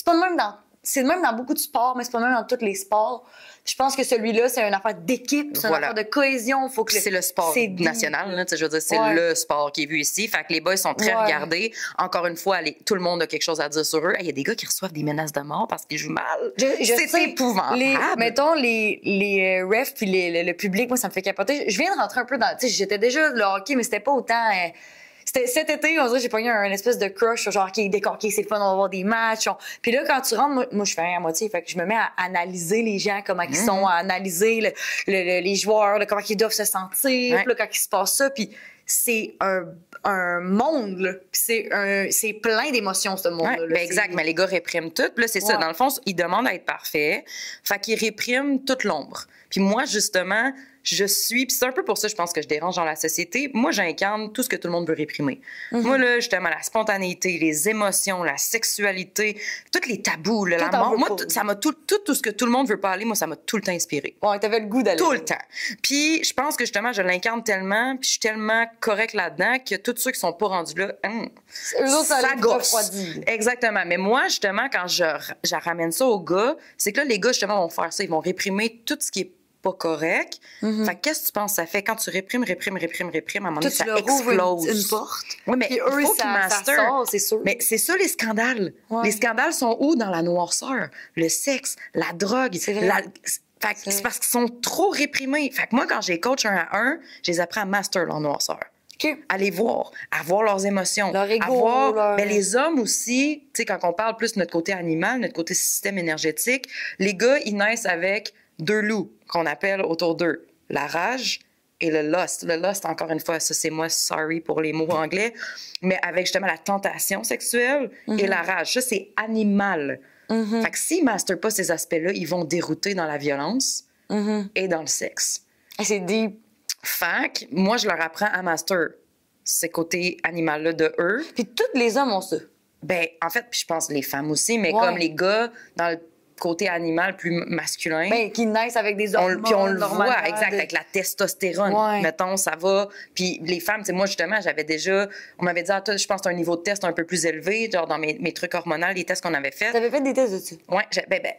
pas le même c'est le même dans beaucoup de sports, mais c'est pas le même dans tous les sports. Je pense que celui-là, c'est une affaire d'équipe, c'est une affaire de cohésion. Faut que c'est le sport national, là, je veux dire, c'est le sport qui est vu ici. Fait que les boys sont très regardés. Encore une fois, tout le monde a quelque chose à dire sur eux. Il y a des gars qui reçoivent des menaces de mort parce qu'ils jouent mal. C'est épouvantable. Mettons, les refs puis le public, moi, ça me fait capoter. Je viens de rentrer un peu dans... Tu sais, j'étais déjà le hockey, mais c'était pas autant... Cet été, on dirait j'ai pogné un espèce de crush, genre, OK, décorqué, c'est le fun, on va avoir des matchs. Puis là, quand tu rentres, moi, je fais rien à moitié. Fait que je me mets à analyser les gens, comment ils sont, à analyser les joueurs, comment ils doivent se sentir, là, quand il se passe ça. Puis c'est un monde, là. Puis c'est plein d'émotions, ce monde-là. Ben exact, mais les gars répriment tout. Puis là, c'est ça. Dans le fond, ils demandent à être parfaits. Fait qu'ils répriment toute l'ombre. Puis moi, justement... je suis... Puis c'est un peu pour ça, je pense, que je dérange dans la société. Moi, j'incarne tout ce que tout le monde veut réprimer. Moi, là, justement, la spontanéité, les émotions, la sexualité, tous les tabous, là, la mort. Moi, ça m'a tout ce que tout le monde veut parler, moi, ça m'a tout le temps inspiré. Ouais, t'avais le goût d'aller. Tout le temps. Puis je pense que, justement, je l'incarne tellement, puis je suis tellement corrects là-dedans que tous ceux qui sont pas rendus là, eux autres, ça gosse. Exactement. Mais moi, justement, quand je ramène ça aux gars, c'est que là, les gars, justement, vont faire ça. Ils vont réprimer tout ce qui est pas correct. Fait que qu'est-ce que tu penses que ça fait quand tu réprimes, à un moment donné, ça explose. Une porte. Oui, mais il faut qu'ils masterent. C'est sûr. Mais c'est ça, les scandales. Ouais. Les scandales sont où? Dans la noirceur, le sexe, la drogue. C'est parce qu'ils sont trop réprimés. Fait que moi, quand j'ai coach 1 à 1, je les apprends à master leur noirceur. Aller voir, à voir leurs émotions, leur ego, Mais les hommes aussi, tu sais, quand on parle plus de notre côté animal, notre côté système énergétique, les gars, ils naissent avec 2 loups qu'on appelle autour d'eux, la rage et le lust. Le lust, encore une fois, ça c'est moi, sorry pour les mots anglais, mais avec justement la tentation sexuelle et la rage. Ça, c'est animal. Fait que s'ils ne masterent pas ces aspects-là, ils vont dérouter dans la violence et dans le sexe. C'est deep. Fait que moi, je leur apprends à master ces côtés animal-là de eux. Puis tous les hommes ont ça. Ben, en fait, puis je pense les femmes aussi, mais comme les gars, dans le côté animal plus masculin. Ben, qui naissent avec des hormones. Puis on le voit, exact, avec la testostérone. Ouais. Mettons, ça va. Puis les femmes, tu sais, moi, justement, j'avais déjà... On m'avait dit, toi, je pense que tu as un niveau de test un peu plus élevé, genre dans mes trucs hormonaux, les tests qu'on avait faits. Tu avais fait des tests dessus? Oui.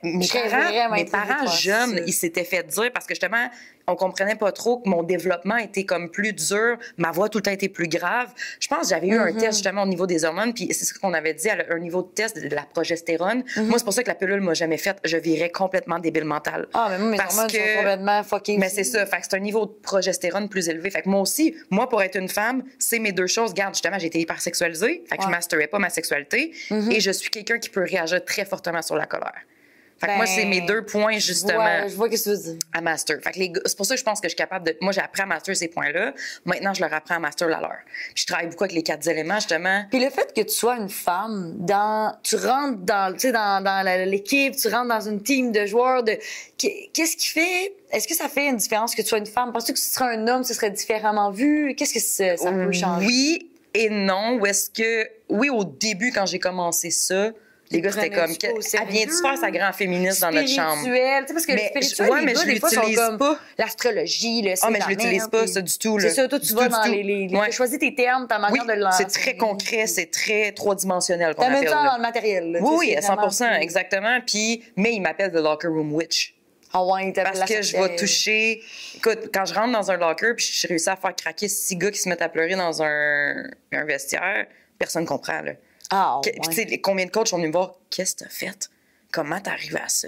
Mes parents jeunes, ils s'étaient fait dire, parce que justement, on comprenait pas trop que mon développement était comme plus dur, ma voix tout le temps était plus grave. Je pense que j'avais eu un test justement au niveau des hormones, puis c'est ce qu'on avait dit, un niveau de test de la progestérone. Moi, c'est pour ça que la pilule m'a jamais faite. Je virais complètement débile mentale. Ah, mais moi, mes hormones sont complètement fucking. Mais c'est ça. Fait que c'est un niveau de progestérone plus élevé. Fait que moi aussi, pour être une femme, c'est mes 2 choses. Garde, justement, j'ai été hypersexualisée. Fait que je masterais pas ma sexualité. Et je suis quelqu'un qui peut réagir très fortement sur la colère. Fait que moi, c'est mes 2 points, justement. Je vois ce que tu veux dire. À master. Fait que c'est pour ça que je pense que je suis capable de. Moi, j'ai appris à master ces points-là. Maintenant, je leur apprends à master la leur. Puis je travaille beaucoup avec les 4 éléments, justement. Puis le fait que tu sois une femme, tu rentres dans l'équipe, tu rentres dans une team de joueurs, qu'est-ce qui fait. Est-ce que ça fait une différence que tu sois une femme? Penses-tu que si tu serais un homme, ce serait différemment vu? Qu'est-ce que ça peut changer? Oui et non. Ou est-ce que. Oui, au début, quand j'ai commencé ça, les gars, c'était comme, elle vient-tu faire sa grande féministe dans notre chambre? Spirituel, parce que le spirituel, les gars, des fois, sont comme l'astrologie, le mais je l'utilise pas, ça, du tout. C'est ça, toi, tu vas dans les... Tu choisis tes termes, ta manière de lancer. C'est très concret, c'est très 3-dimensionnel qu'on appelle. T'amènes ça dans le matériel. Oui, à 100%, exactement. Mais ils m'appellent The Locker Room Witch. Ah ouais, parce que je vais toucher... Écoute, quand je rentre dans un locker puis je réussis à faire craquer 6 gars qui se mettent à pleurer dans un vestiaire, personne comprend, là. Ah, ouais. Puis, tu sais, combien de coachs sont venus me voir? Qu'est-ce que t'as fait? Comment t'es arrivé à ça?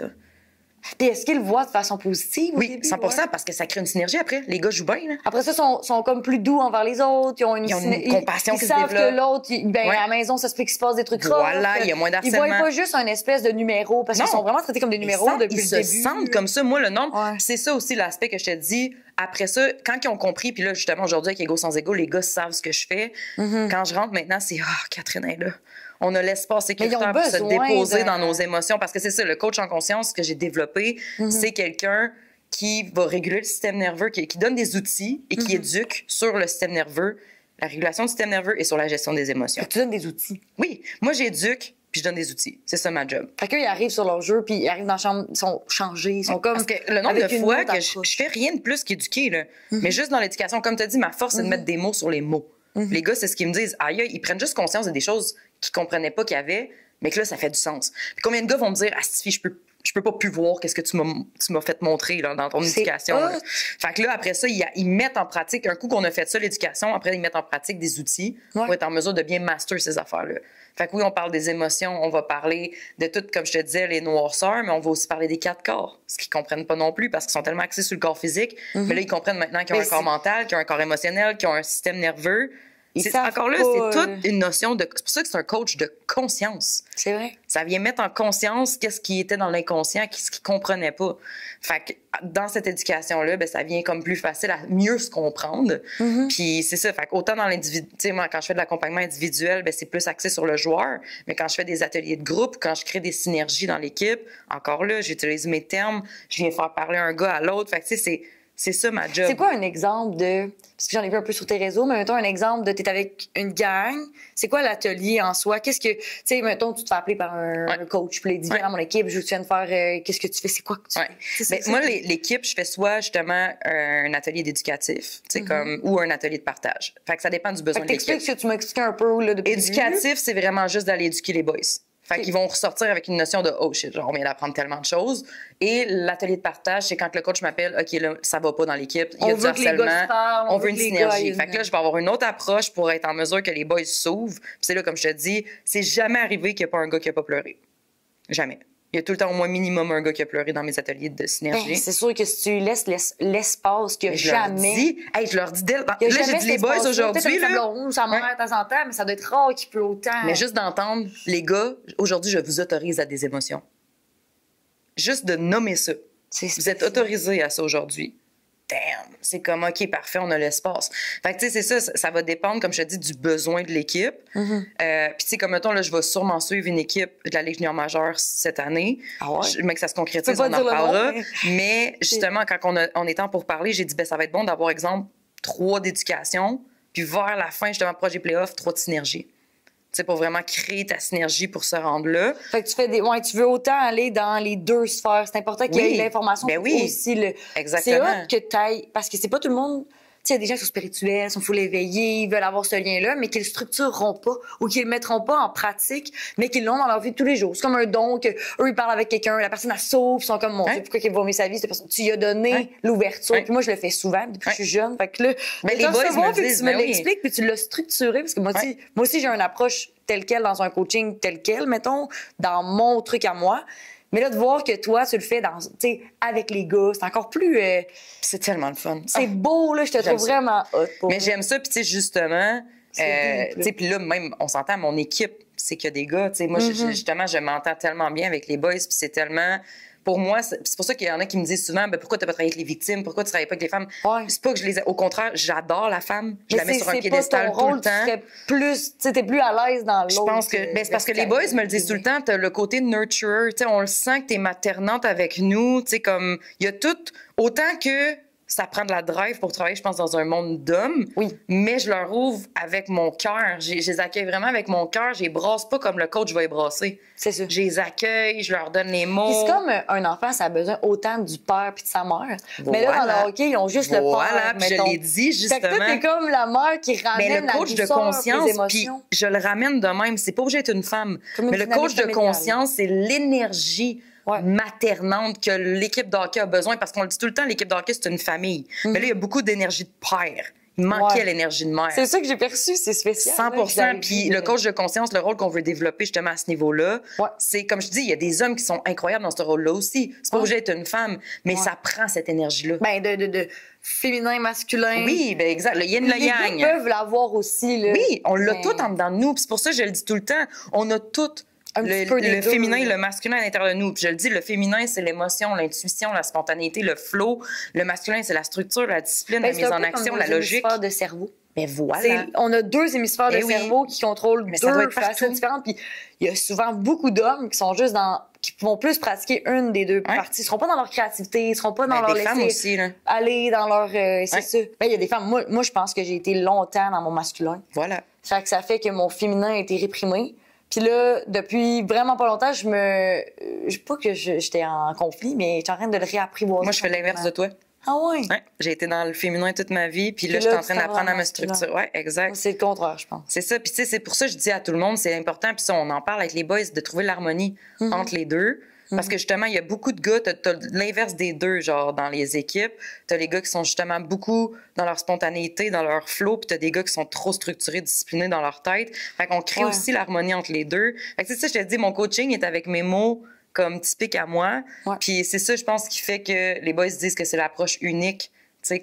Puis est-ce qu'ils le voient de façon positive? Oui, 100%, parce que ça crée une synergie après. Les gars jouent bien. Là. Après ça, ils sont comme plus doux envers les autres. Ils ont une compassion qui se développe. Ils savent que l'autre, à la maison, ça se peut qu'il se passe des trucs Voilà, il y a moins d'harcèlement. Ils voient pas juste un espèce de numéro, parce qu'ils sont vraiment traités comme des numéros depuis le début. Ils se sentent comme ça. Moi, le nombre, c'est ça aussi l'aspect que je te dis. Après ça, quand ils ont compris, puis là, justement, aujourd'hui, avec Ego sans Ego, les gars savent ce que je fais. Quand je rentre maintenant, c'est « Catherine est là ». On a l'espace sécuritaire pour se déposer dans nos émotions. Parce que c'est ça, le coach en conscience que j'ai développé, c'est quelqu'un qui va réguler le système nerveux, qui donne des outils et qui éduque sur le système nerveux, la régulation du système nerveux et sur la gestion des émotions. Tu donnes des outils? Oui. Moi, j'éduque puis je donne des outils. C'est ça ma job. Fait qu'ils arrivent sur leur jeu puis ils arrivent dans la chambre, ils sont changés, ils sont comme... Parce que le nombre de fois que je fais rien de plus qu'éduquer, là. Mais juste dans l'éducation, comme tu as dit, ma force, c'est de mettre des mots sur les mots. Les gars, c'est ce qu'ils me disent. Aïe, ils prennent juste conscience de des choses qu'ils comprenaient pas qu'il y avait, mais que là, ça fait du sens. Puis combien de gars vont me dire, Stifi, je peux pas plus voir qu'est-ce que tu m'as fait montrer là, dans ton éducation. Là. Fait que là, après ça, ils mettent en pratique, un coup qu'on a fait ça, l'éducation, après, ils mettent en pratique des outils pour être en mesure de bien master ces affaires-là. Fait que oui, on parle des émotions, on va parler de tout, comme je te disais, les noirceurs, mais on va aussi parler des 4 corps. Ce qu'ils comprennent pas non plus parce qu'ils sont tellement axés sur le corps physique. Mais là, ils comprennent maintenant qu'ils ont un corps mental, qu'ils ont un corps émotionnel, qu'ils ont un système nerveux. Encore là, c'est toute une notion de... C'est pour ça que c'est un coach de conscience. C'est vrai. Ça vient mettre en conscience qu'est-ce qui était dans l'inconscient, qu'est-ce qu'ils comprenaient pas. Fait que dans cette éducation-là, ça vient comme plus facile à mieux se comprendre. Puis c'est ça. Fait qu'autant dans l'individu... Tu sais, moi, quand je fais de l'accompagnement individuel, c'est plus axé sur le joueur. Mais quand je fais des ateliers de groupe, quand je crée des synergies dans l'équipe, encore là, j'utilise mes termes, je viens faire parler un gars à l'autre. Fait que tu sais, C'est ça ma job. C'est quoi un exemple de... Parce que j'en ai vu un peu sur tes réseaux, mais mettons un exemple de t'es avec une gang. C'est quoi l'atelier en soi? Qu'est-ce que... Tu sais, mettons, tu te fais appeler par un coach, puis il dit, viens à mon équipe, je viens de faire... qu'est-ce que tu fais? C'est quoi que tu fais? Moi, l'équipe, je fais soit justement un atelier d'éducatif, ou un atelier de partage. Fait que ça dépend du besoin de l'équipe. T'expliques ce que tu m'as expliqué un peu là, depuis éducatif, c'est vraiment juste d'aller éduquer les boys. Fait qu'ils vont ressortir avec une notion de « oh shit, genre, on vient d'apprendre tellement de choses ». Et l'atelier de partage, c'est quand le coach m'appelle « OK, là, ça va pas dans l'équipe, il y a du harcèlement, on veut une synergie ». Fait que là, je vais avoir une autre approche pour être en mesure que les boys s'ouvrent. Puis c'est là, comme je te dis, c'est jamais arrivé qu'il n'y a pas un gars qui a pas pleuré. Jamais. Il y a tout le temps au moins minimum un gars qui a pleuré dans mes ateliers de synergie. Ben, c'est sûr que si tu laisses l'espace qu'il n'y a jamais... Je leur dis... Là, j'ai dit les boys aujourd'hui... Ça meurt de temps en temps, mais ça doit être rare qu'il pleut autant. Mais juste d'entendre, les gars, aujourd'hui, je vous autorise à des émotions. Juste de nommer ça. Vous êtes autorisés à ça aujourd'hui. Damn! C'est comme, OK, parfait, on a l'espace. Fait que, tu sais, c'est ça, ça va dépendre, comme je te dis, du besoin de l'équipe. Puis, tu sais, comme, mettons, là, je vais sûrement suivre une équipe de la Ligue junior majeure cette année. Ah ouais? Mais que ça se concrétise, on en parlera. Mais justement, quand on est temps pour parler, j'ai dit, ben ça va être bon d'avoir, exemple, 3 d'éducation, puis vers la fin, justement, projet playoff, 3 de synergie. Tu sais, pour vraiment créer ta synergie pour se rendre là. Fait que tu fais tu veux autant aller dans les 2 sphères. C'est important qu'il y ait l'information aussi. Exactement. C'est hot que tu ailles... Parce que c'est pas tout le monde... Tu sais, il y a des gens qui sont spirituels, sont full éveillés, ils veulent avoir ce lien-là, mais qu'ils le structureront pas ou qu'ils le mettront pas en pratique, mais qu'ils l'ont dans leur vie de tous les jours. C'est comme un don que eux ils parlent avec quelqu'un, la personne elle sauve, ils sont comme mon Dieu, pourquoi qu'il va aimer sa vie, cette personne. Tu lui as donné l'ouverture. Puis moi je le fais souvent depuis que je suis jeune. Fait que là, mais les boys me disent, tu me l'expliques puis tu l'as structuré parce que moi aussi j'ai une approche telle quelle dans un coaching tel quel, mettons, dans mon truc à moi. Mais là, de voir que toi, tu le fais avec les gars, c'est encore plus... c'est tellement le fun. C'est beau, là, je te trouve vraiment hot. Mais j'aime ça, puis tu sais, justement, puis là, même, on s'entend, mon équipe, c'est que des gars, tu sais, moi, justement, je m'entends tellement bien avec les boys, puis c'est tellement... Pour moi, c'est pour ça qu'il y en a qui me disent souvent, ben, pourquoi tu n'as pas travaillé avec les victimes? Pourquoi tu ne travailles pas avec les femmes? C'est pas que je les ai... Au contraire, j'adore la femme. Je la mets sur un piédestal tout le temps. Tu es plus à l'aise dans l'autre. Je pense que... c'est parce que les boys me le disent tout le temps, tu as le côté nurturer. Tu sais, on le sent que tu es maternante avec nous. Tu sais, comme... Il y a tout... Autant que... Ça prend de la drive pour travailler, je pense, dans un monde d'hommes. Oui. Mais je leur ouvre avec mon cœur. Je les accueille vraiment avec mon cœur. Je les brasse pas comme le coach va les brasser. C'est ça. Je les accueille, je leur donne les mots. C'est comme un enfant, ça a besoin autant du père puis de sa mère. Mais là, dans le hockey, ils ont juste le père. Voilà, puis je l'ai dit, justement. Fait que toi, t'es comme la mère qui ramène le coach la douceur, de conscience, les émotions. Puis je le ramène de même. C'est pas obligé d'être une femme. Mais le coach de conscience, c'est l'énergie maternante que l'équipe de hockey a besoin, parce qu'on le dit tout le temps, l'équipe de hockey, c'est une famille. Mais là, il y a beaucoup d'énergie de père. Il manquait l'énergie de mère. C'est ça que j'ai perçu, c'est spécial. 100%. Puis le coach de conscience, le rôle qu'on veut développer justement à ce niveau-là, c'est, comme je dis, il y a des hommes qui sont incroyables dans ce rôle-là aussi. C'est pas obligé d'être une femme, mais ça prend cette énergie-là. Ben, de féminin, masculin. Oui, ben exact. Le yin, le yang. Les deux peuvent l'avoir aussi, là. Oui, on l'a tout en dedans de nous. Puis c'est pour ça que je le dis tout le temps. On a tout. Le féminin et le masculin à l'intérieur de nous. Puis je le dis, le féminin, c'est l'émotion, l'intuition, la spontanéité, le flow. Le masculin, c'est la structure, la discipline, la mise en action, la logique. C'est un de cerveau. Mais voilà. On a 2 hémisphères de cerveau qui contrôlent 2 facettes différentes. Puis il y a souvent beaucoup d'hommes qui sont juste qui vont plus pratiquer une des 2 parties. Ils seront pas dans leur créativité, ils seront pas dans leur des femmes aussi, là. Aller dans leur... c'est ça. Ben, il y a des femmes. Moi, je pense que j'ai été longtemps dans mon masculin. Voilà. Ça fait que mon féminin a été réprimé. Puis là, depuis vraiment pas longtemps, pas que j'étais en conflit, mais j'étais en train de le réapprivoiser. Moi, je fais l'inverse de toi. Ah ouais? Ouais. J'ai été dans le féminin toute ma vie, puis là, je suis en train d'apprendre à me structurer. Ouais, exact. C'est le contraire, je pense. C'est ça. Puis tu sais, c'est pour ça que je dis à tout le monde, c'est important, puis ça, on en parle avec les boys, de trouver l'harmonie entre les deux. Parce que justement, il y a beaucoup de gars, t'as l'inverse des deux, genre, dans les équipes. T'as les gars qui sont justement beaucoup dans leur spontanéité, dans leur flow, puis t'as des gars qui sont trop structurés, disciplinés dans leur tête. Fait qu'on crée aussi l'harmonie entre les deux. Fait que c'est ça, je te dis, mon coaching est avec mes mots comme typiques à moi. Puis c'est ça, je pense, qui fait que les boys disent que c'est l'approche unique.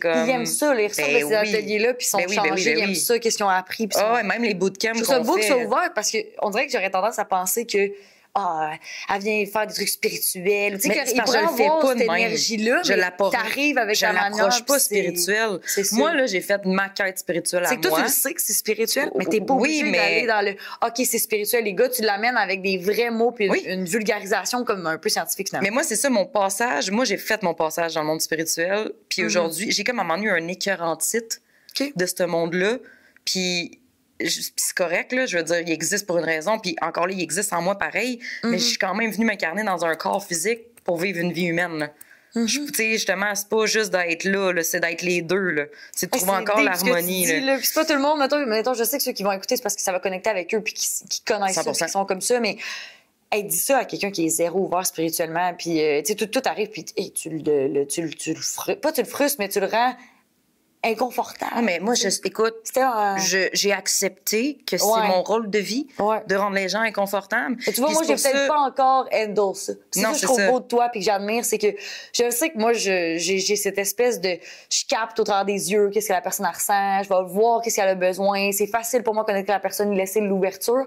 Comme... Ils aiment ça, les ressorts de ces ateliers-là, puis ils sont changés, ils aiment ça, qu'est-ce qu'ils ont appris. Même les bootcamps qu'on fait. Je trouve ça beau que ça soit ouvert, parce qu'on dirait que j'aurais tendance à penser que elle vient faire des trucs spirituels. Tu sais, Mais il pourrait je le fais avoir pas cette de même. énergie-là, Je mais l'approche. t'arrives avec je ta manière. l'approche pas spirituelle. Moi, là, j'ai fait ma quête spirituelle à moi. C'est que toi, tu le sais que c'est spirituel, mais t'es pas obligé d'aller dans le « OK, c'est spirituel, les gars », tu l'amènes avec des vrais mots puis une vulgarisation comme un peu scientifique, finalement. Mais moi, c'est ça, mon passage. Moi, j'ai fait mon passage dans le monde spirituel. Puis aujourd'hui, j'ai comme à un moment donné un écœurant titre de ce monde-là. Puis c'est correct, là. Je veux dire, il existe pour une raison. Puis encore là, il existe en moi pareil. Mais je suis quand même venue m'incarner dans un corps physique pour vivre une vie humaine, là. Tu sais, justement, c'est pas juste d'être là, c'est d'être les deux, là. C'est de trouver encore l'harmonie, là. Puis c'est pas tout le monde, mettons, je sais que ceux qui vont écouter, c'est parce que ça va connecter avec eux puis qui connaissent 100%. Ça, qui sont comme ça, mais hey, dis ça à quelqu'un qui est zéro ouvert spirituellement, puis tu sais, tout arrive, puis tu le frustres, mais tu le rends inconfortable. Ah, mais moi, écoute, j'ai accepté que c'est mon rôle de vie de rendre les gens inconfortables. Et tu vois, moi, j'ai peut-être pas encore handle ça. C'est ça que je trouve beau de toi puis que j'admire, c'est que je sais que moi, j'ai cette espèce de... Je capte au travers des yeux qu'est-ce que la personne ressent, je vais voir qu'est-ce qu'elle a besoin. C'est facile pour moi de connaître la personne, laisser l'ouverture.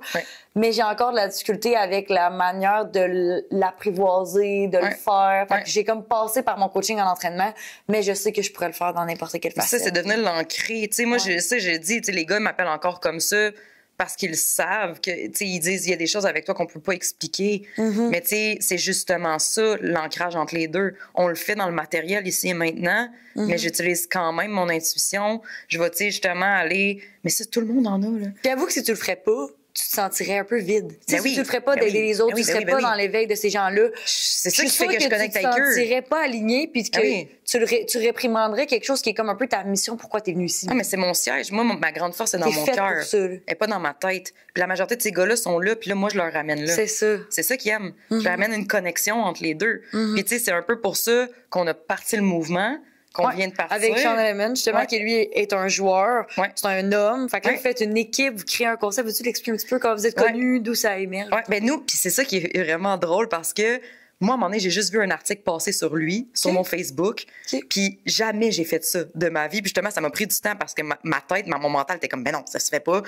Mais j'ai encore de la difficulté avec la manière de l'apprivoiser, de le faire. Fait que j'ai comme passé par mon coaching en entraînement, mais je sais que je pourrais le faire dans n'importe quelle façon. Ça, c'est de venir l'ancrer. Tu sais, moi, j'ai dit, tu sais, les gars m'appellent encore comme ça parce qu'ils savent que, tu sais, ils disent, il y a des choses avec toi qu'on peut pas expliquer. Mais tu sais, c'est justement ça, l'ancrage entre les deux. On le fait dans le matériel ici et maintenant, mais j'utilise quand même mon intuition. Je vais, tu sais, justement aller... Mais ça, tout le monde en a, là. Puis avoue que si tu le ferais pas, tu te sentirais un peu vide. Ben si tu ne ferais pas d'aider les autres, tu ne serais pas dans l'éveil de ces gens-là. C'est ça qui fait que je connecte avec eux. Tu ne te sentirais pas aligné, puis que tu réprimanderais quelque chose qui est comme un peu ta mission, pourquoi tu es venu ici. Ah, mais c'est mon siège. Moi, ma grande force, c'est dans mon cœur. Elle n'est pas dans ma tête. Puis la majorité de ces gars-là sont là, puis là, moi, je leur ramène là. C'est ça. C'est ça qu'ils aiment. Je ramène une connexion entre les deux. Puis tu sais, c'est un peu pour ça qu'on a parti le mouvement. Qu'on vient de partir. Avec Sean Element, justement, qui lui est un joueur. C'est un homme. Fait que là, vous faites une équipe, vous créez un concept. Veux-tu l'expliquer un petit peu comment vous êtes connus, d'où ça émerge? Ben nous, puis c'est ça qui est vraiment drôle parce que moi, à un moment donné, j'ai juste vu un article passer sur lui, sur mon Facebook. Puis jamais j'ai fait ça de ma vie. Puis justement, ça m'a pris du temps parce que ma tête, mon mental était comme, ben non, ça se fait pas.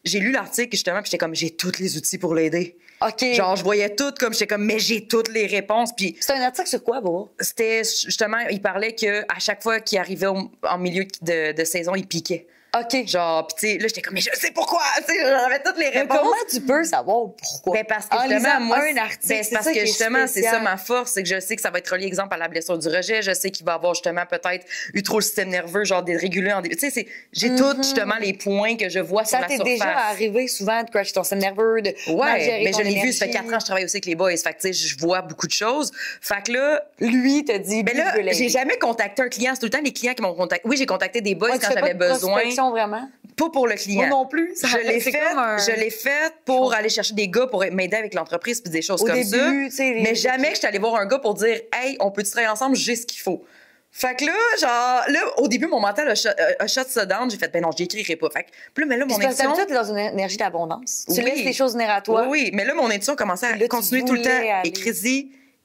J'ai lu l'article, justement, puis j'étais comme, j'ai tous les outils pour l'aider. Genre, je voyais tout comme, j'étais comme, mais j'ai toutes les réponses. Puis c'était un article sur quoi, Boa? C'était justement, il parlait qu'à chaque fois qu'il arrivait en milieu de saison, il piquait. Genre, puis tu sais, là, j'étais comme, mais je sais pourquoi! Tu sais, j'avais toutes les réponses. Mais comment tu peux savoir pourquoi? Ben parce que justement, moi, un article, ben, parce que justement, c'est ça ma force, c'est que je sais que ça va être relié, exemple, à la blessure du rejet. Je sais qu'il va avoir justement peut-être eu trop le système nerveux, genre dérégulé en début. Tu sais, j'ai tout justement les points que je vois sur la surface. Ça t'est déjà arrivé souvent de crasher ton système nerveux, de mal gérer mais ton je l'ai vu, énergie. ça fait 4 ans que je travaille aussi avec les boys. Fait que tu sais, je vois beaucoup de choses. Fait que là, lui t'a dit, ben là, j'ai jamais contacté un client. C'est tout le temps les clients qui m'ont contacté. Oui, j'ai contacté des boys quand j'avais besoin. Vraiment? Pas pour le client. Moi non plus. Je l'ai fait pour aller chercher des gars pour m'aider avec l'entreprise puis des choses comme ça. Mais jamais que je suis allée voir un gars pour dire « Hey, on peut-tu travailler ensemble? J'ai ce qu'il faut. » Fait que là, genre, au début, mon mental a shut ça down. J'ai fait, ben non, je l'écrirai pas. Fait que, mais là, mon intuition. Parce que t'es dans une énergie d'abondance. Tu laisses les choses venir à toi. Oui, mais là, mon intuition commençait à continuer tout le temps.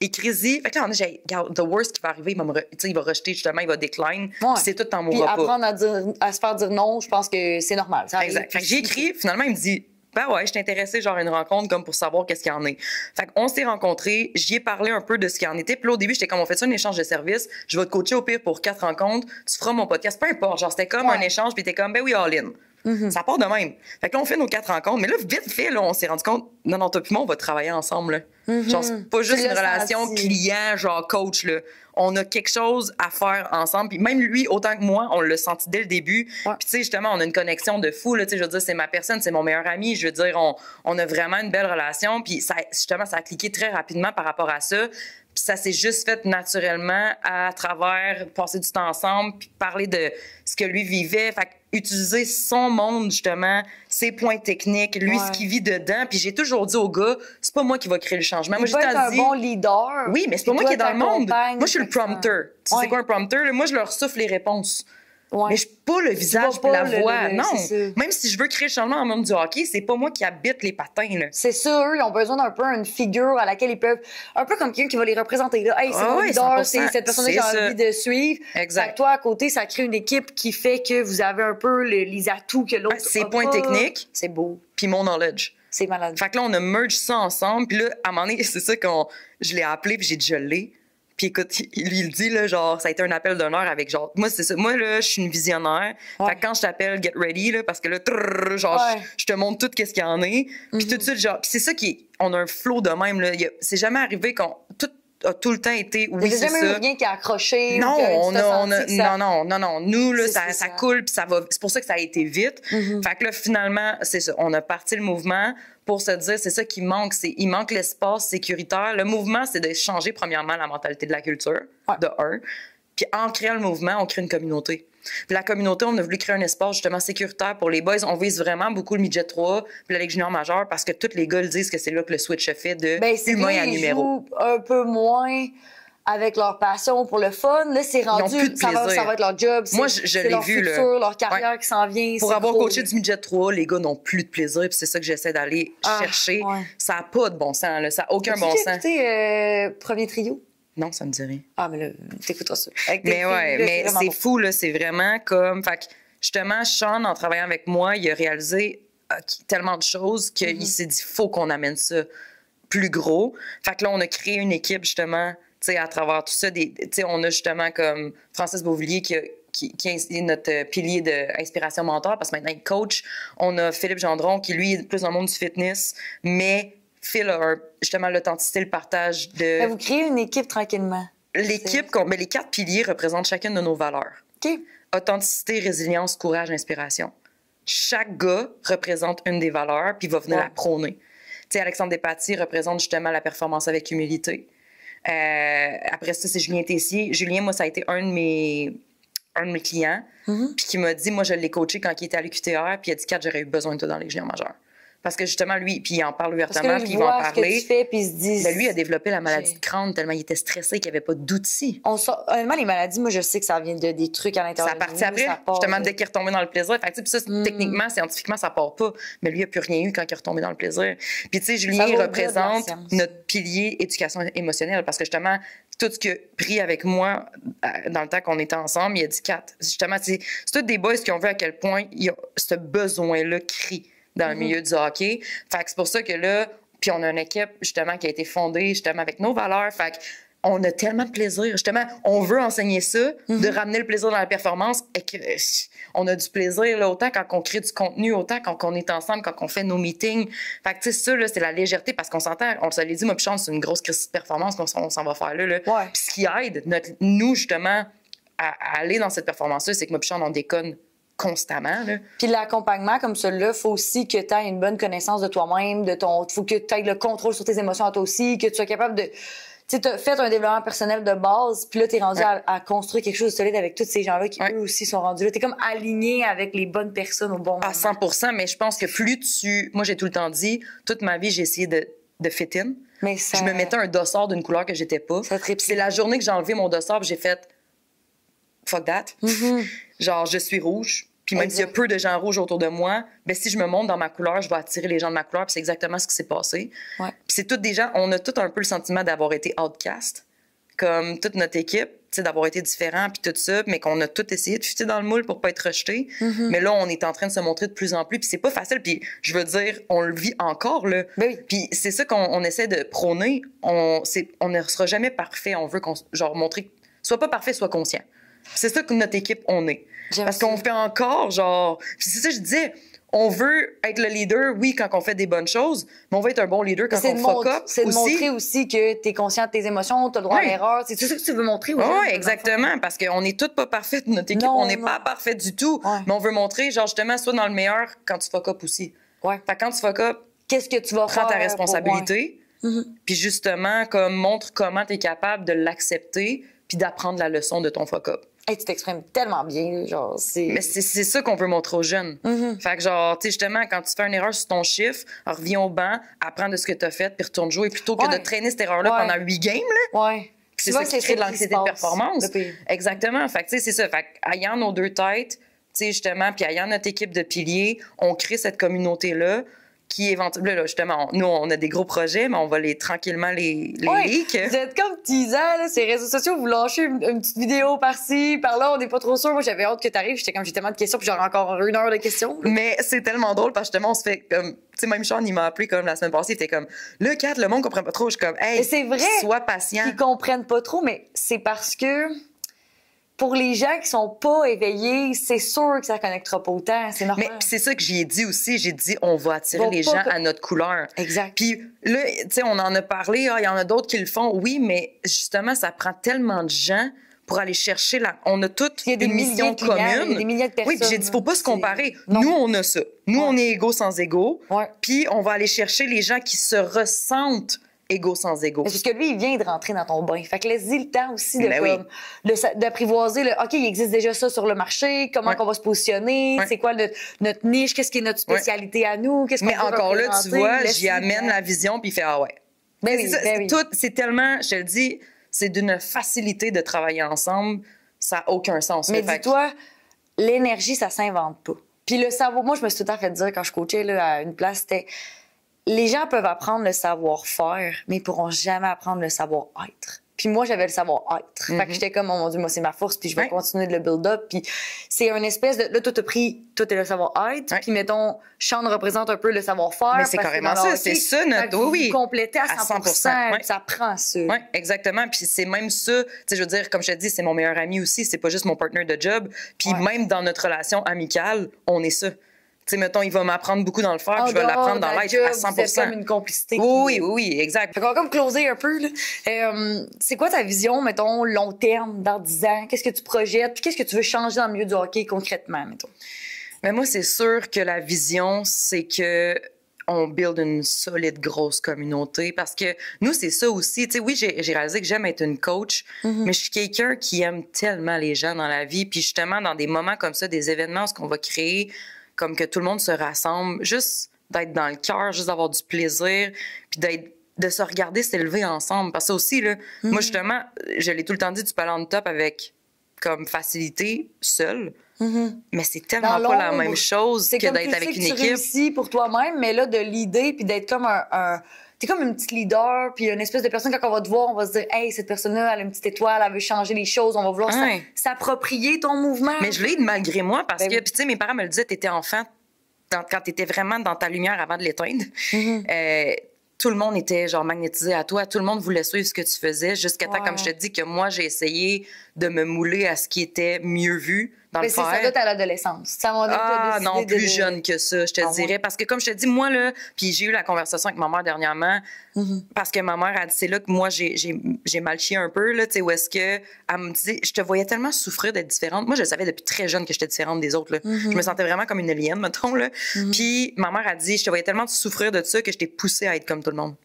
Écris-y. Fait que là, on est, the worst qui va arriver, il va rejeter, justement, il va decline. C'est tout en mourra pas. Puis apprendre à se faire dire non, je pense que c'est normal. Exact. Fait que j'ai écrit, finalement, il me dit, ben ouais, je t'intéressais, genre, à une rencontre, comme pour savoir qu'est-ce qu'il y en est. Fait qu'on s'est rencontrés, j'y ai parlé un peu de ce qu'il en était. Puis là, au début, j'étais comme, on fait ça, un échange de services. Je vais te coacher au pire pour 4 rencontres. Tu feras mon podcast. Peu importe. Genre, c'était comme un échange, puis t'es comme, ben oui, all in. Ça part de même. Fait que là, on fait nos 4 rencontres. Mais là, vite fait, là, on s'est rendu compte, non, toi puis moi, on va travailler ensemble, là. Genre, c'est pas juste une relation client, genre coach, là. On a quelque chose à faire ensemble. Puis même lui, autant que moi, on l'a senti dès le début. Puis tu sais, justement, on a une connexion de fou, là. Tu sais, je veux dire, c'est ma personne, c'est mon meilleur ami. Je veux dire, on a vraiment une belle relation. Puis ça, justement, ça a cliqué très rapidement par rapport à ça. Puis ça s'est juste fait naturellement à travers passer du temps ensemble, puis parler de ce que lui vivait. Fait utiliser son monde, justement, ses points techniques, lui, ce qu'il vit dedans. Puis j'ai toujours dit au gars, c'est pas moi qui va créer le changement. Moi, j'ai un bon leader. Oui, mais c'est pas moi qui est dans le monde. Moi, je suis le prompteur. Tu sais quoi un prompteur? Moi, je leur souffle les réponses. Mais je suis pas le visage et la voix. Non. Même si je veux créer le changement dans le monde du hockey, c'est pas moi qui habite les patins, là. C'est ça, eux, ils ont besoin d'un peu une figure à laquelle ils peuvent. Un peu comme quelqu'un qui va les représenter, là. Hey, c'est mon leader, c'est cette personne-là que j'ai envie de suivre. Exact. Fait que toi, à côté, ça crée une équipe qui fait que vous avez un peu les atouts que l'autre. Ses points techniques. C'est beau. Puis mon knowledge. C'est malade. Fait que là, on a merge ça ensemble. Puis là, à un moment donné, c'est ça je l'ai appelé, puis j'ai dit, je l'ai. Puis écoute, il dit, là, genre, ça a été un appel d'honneur avec, genre, moi, c'est ça. Moi, là, je suis une visionnaire. Fait que quand je t'appelle, get ready, là, parce que là, genre, je te montre tout ce qu'il y en a. Puis tout de suite, genre, puis c'est ça on a un flow de même, là. C'est jamais arrivé qu'on. Tout a tout le temps été, oui, c'est ça. Il n'y a jamais eu rien qui a accroché. Non, non. Nous, là, ça coule, puis ça va. C'est pour ça que ça a été vite. Fait que là, finalement, c'est ça. On a parti le mouvement pour se dire, c'est ça qui manque. Il manque l'espace sécuritaire. Le mouvement, c'est de changer, premièrement, la mentalité de la culture, de un. Puis en créant le mouvement, on crée une communauté. Puis la communauté, on a voulu créer un espace justement sécuritaire pour les boys. On vise vraiment beaucoup le midget 3 puis la Ligue junior majeure parce que tous les gars le disent que c'est là que le switch se fait de humain à numéro. Ils jouent un peu moins avec leur passion pour le fun. Là, c'est rendu, ça va être leur job. Moi, je l'ai leur vu. Futur, leur carrière qui s'en vient. Pour avoir coaché du midget 3, les gars n'ont plus de plaisir. Puis c'est ça que j'essaie d'aller chercher. Ça n'a pas de bon sens. Là. Ça n'a aucun bon sens. Tu écouté Premier Trio? Non, ça me dit rien. Ah, mais là, t'écouteras ça. Mais c'est fou, là. C'est vraiment comme. Fait que, justement, Sean, en travaillant avec moi, il a réalisé tellement de choses qu'il s'est dit, faut qu'on amène ça plus gros. Fait que là, on a créé une équipe, justement, tu sais, à travers tout ça. On a justement comme Francis Beauvillier qui est notre pilier d'inspiration mentor parce que maintenant, il coach. On a Philippe Gendron qui, lui, est plus dans le monde du fitness, mais Phil a justement l'authenticité, le partage de... Vous créez une équipe tranquillement. L'équipe, mais les 4 piliers représentent chacune de nos valeurs. OK. Authenticité, résilience, courage, inspiration. Chaque gars représente une des valeurs puis va venir la prôner. Tu sais, Alexandre Despatie représente justement la performance avec humilité. Après ça, c'est Julien Tessier. Julien, moi, ça a été un de mes clients puis qui m'a dit, moi, je l'ai coaché quand il était à l'UQTR puis il a dit, Kat, j'aurais eu besoin de toi dans les juniors majeurs. Parce que justement, lui, puis il en parle ouvertement, puis il va en parler. Ce que tu fais, puis il se dit... Lui, il a développé la maladie de Crohn tellement il était stressé qu'il n'y avait pas d'outils. Honnêtement, les maladies, moi, je sais que ça vient de des trucs à l'intérieur. Ça partit après, justement, dès qu'il est retombé dans le plaisir. Fait que, puis ça, techniquement, scientifiquement, ça part pas. Mais lui, il n'a plus rien eu quand il est retombé dans le plaisir. Puis, tu sais, Julien, il représente notre pilier éducation émotionnelle. Parce que, justement, tout ce qu'il a pris avec moi dans le temps qu'on était ensemble, il a dit, Kat, justement, c'est tous des boys qui ont vu à quel point il y a ce besoin-là crie dans le milieu du hockey. Fait que c'est pour ça que là, puis on a une équipe, justement, qui a été fondée, justement, avec nos valeurs. Fait qu'on a tellement de plaisir. Justement, on veut enseigner ça, de ramener le plaisir dans la performance et que on a du plaisir, là, autant quand on crée du contenu, autant quand on est ensemble, quand on fait nos meetings. Fait que, tu sais, ça, là, c'est la légèreté parce qu'on s'entend, on se l'est dit, moi, puis Sean, c'est une grosse crise de performance qu'on s'en va faire là. Puis ce qui aide nous, justement, à aller dans cette performance-là, c'est que moi, puis Sean, on déconne constamment. Là. Puis l'accompagnement comme celui-là, il faut aussi que tu aies une bonne connaissance de toi-même, faut que tu aies le contrôle sur tes émotions à toi aussi, que tu sois capable de... Tu sais, tu as fait un développement personnel de base, puis là, tu es rendu à construire quelque chose de solide avec tous ces gens-là qui, eux aussi, sont rendus là. Tu es comme aligné avec les bonnes personnes au bon moment. À 100%, mais je pense que plus Moi, j'ai tout le temps dit, toute ma vie, j'ai essayé de fit in. Mais ça... Je me mettais un dossard d'une couleur que j'étais pas. C'est la journée que j'ai enlevé mon dossard, j'ai fait « fuck that ». Genre, je suis rouge. Puis même s'il y a peu de gens rouges autour de moi, ben si je me montre dans ma couleur, je vais attirer les gens de ma couleur. Puis c'est exactement ce qui s'est passé. Puis c'est tous des gens, on a tout un peu le sentiment d'avoir été outcast, comme toute notre équipe, tu sais, d'avoir été différent puis tout ça, mais qu'on a tout essayé de fitter dans le moule pour pas être rejeté. Mais là, on est en train de se montrer de plus en plus. Puis c'est pas facile. Puis je veux dire, on le vit encore, là. Puis c'est ça qu'on essaie de prôner. On ne sera jamais parfait. On veut montrer, soit pas parfait, soit conscient. C'est ça que notre équipe, on est. Parce qu'on fait encore, genre... C'est ça que je disais. On veut être le leader, oui, quand on fait des bonnes choses, mais on veut être un bon leader quand on fuck up. C'est de montrer aussi que tu es conscient de tes émotions, tu as le droit à l'erreur. C'est tout ça que tu veux montrer aussi. Oui, exactement. Parce qu'on n'est toutes pas parfaites, notre équipe. On n'est pas parfaite du tout. Mais on veut montrer, genre, justement, soit dans le meilleur quand tu fuck up aussi. Fait que quand tu fuck up, qu'est-ce que tu vas faire? Prends ta responsabilité. Puis justement, montre comment tu es capable de l'accepter puis d'apprendre la leçon de ton fuck up. Hey, tu t'exprimes tellement bien, genre, Mais c'est ça qu'on veut montrer aux jeunes. Fait que genre, tu sais, justement, quand tu fais une erreur sur ton chiffre, reviens au banc, apprends de ce que tu as fait, puis retourne jouer, plutôt que de traîner cette erreur-là pendant 8 games, là. C'est ça qui crée de l'anxiété de performance. Exactement. Fait que, tu sais, c'est ça. Fait qu'ayant nos deux têtes, tu sais, justement, puis ayant notre équipe de piliers, on crée cette communauté-là qui éventuellement, là, justement, nous, on a des gros projets, mais on va tranquillement les leak. Vous êtes comme teasant, là, ces réseaux sociaux, vous lâchez une petite vidéo par-ci, par-là, on n'est pas trop sûr. Moi, j'avais hâte que tu arrives, j'ai tellement de questions, puis j'aurais encore 1 heure de questions. Mais c'est tellement drôle, parce que justement, on se fait comme, tu sais, même Sean, il m'a appelé comme la semaine passée, il était comme, le cadre, le monde comprend pas trop. Je suis comme, hey, c'est vrai, sois patient. Ils comprennent pas trop, mais c'est parce que pour les gens qui sont pas éveillés, c'est sûr que ça connectera pas autant, c'est normal. Mais c'est ça que j'ai dit aussi, j'ai dit on va attirer les gens à notre couleur. Exact. Puis là, tu sais, on en a parlé, il y en a d'autres qui le font, oui, mais justement, ça prend tellement de gens pour aller chercher on a toutes une mission commune. Il y a des milliers de personnes. Oui, puis j'ai dit, faut pas se comparer. Nous, on a ça. Nous, on est égaux sans égaux. Puis on va aller chercher les gens qui se ressentent égaux sans égaux. Parce que lui, il vient de rentrer dans ton bain. Fait que laisse-y le temps aussi d'apprivoiser. OK, il existe déjà ça sur le marché. Comment on va se positionner? C'est quoi notre niche? Qu'est-ce qui est notre spécialité à nous? Mais encore là, tu vois, j'y amène la vision puis il fait « Ah ouais ». C'est tellement, je te le dis, c'est d'une facilité de travailler ensemble. Ça n'a aucun sens. Mais dis-toi, l'énergie, ça s'invente pas. Puis le savoir, moi, je me suis tout le temps fait dire quand je coachais là, à une place, c'était les gens peuvent apprendre le savoir-faire, mais ils pourront jamais apprendre le savoir-être. Puis moi, j'avais le savoir-être. Fait que j'étais comme, oh mon Dieu, moi, c'est ma force, puis je vais continuer de le build-up. Puis c'est une espèce de... Là, toi, t'as pris... Toi, t'es le savoir-être, puis mettons, Sean représente un peu le savoir-faire. Mais c'est carrément ça, c'est ça notre... Oui, vous complétez à 100%. Ça prend ça. Oui, exactement. Puis c'est même ça, tu sais, je veux dire, comme je te dis, c'est mon meilleur ami aussi, c'est pas juste mon partner de job. Puis même dans notre relation amicale, on est ça. Tu sais, mettons, il va m'apprendre beaucoup dans le faire, puis je vais l'apprendre dans l'être à 100%. C'est comme une complicité. Oui, exact. Fait qu'on va comme closer un peu, là. C'est quoi ta vision, mettons, long terme, dans 10 ans? Qu'est-ce que tu projettes? Puis qu'est-ce que tu veux changer dans le milieu du hockey concrètement, mettons? Mais moi, c'est sûr que la vision, c'est que on build une solide, grosse communauté. Parce que nous, c'est ça aussi. Tu sais, oui, j'ai réalisé que j'aime être une coach, mais je suis quelqu'un qui aime tellement les gens dans la vie. Puis justement, dans des moments comme ça, des événements, ce qu'on va créer, comme que tout le monde se rassemble, juste d'être dans le cœur, juste d'avoir du plaisir, puis de se regarder s'élever ensemble. Parce que ça aussi, là, moi, justement, je l'ai tout le temps dit, tu peux aller en top avec comme facilité, seul, mais c'est tellement pas la même chose que d'être avec une équipe. Tu réussis pour toi-même, mais là, de l'idée, puis d'être comme t'es comme une petite leader, puis une espèce de personne, quand on va te voir, on va se dire « Hey, cette personne-là, elle a une petite étoile, elle veut changer les choses, on va vouloir s'approprier ton mouvement. » Mais je l'ai malgré moi, parce que, puis tu sais, mes parents me le disaient, t'étais enfant, quand t'étais vraiment dans ta lumière avant de l'éteindre, tout le monde était genre magnétisé à toi, tout le monde voulait suivre ce que tu faisais, jusqu'à temps, comme je te dis, que moi, j'ai essayé de me mouler à ce qui était mieux vu dans le faire. Mais c'est ça, à l'adolescence. Non, plus jeune que ça, je te dirais. Parce que comme je te dis, moi, là, puis j'ai eu la conversation avec ma mère dernièrement, parce que ma mère a dit, c'est là que moi, j'ai mal chié un peu, là, tu sais, où est-ce que elle me disait, je te voyais tellement souffrir d'être différente. Moi, je savais depuis très jeune que j'étais différente des autres, là. Je me sentais vraiment comme une alien, mettons, là. Puis ma mère a dit, je te voyais tellement souffrir de ça que je t'ai poussée à être comme tout le monde.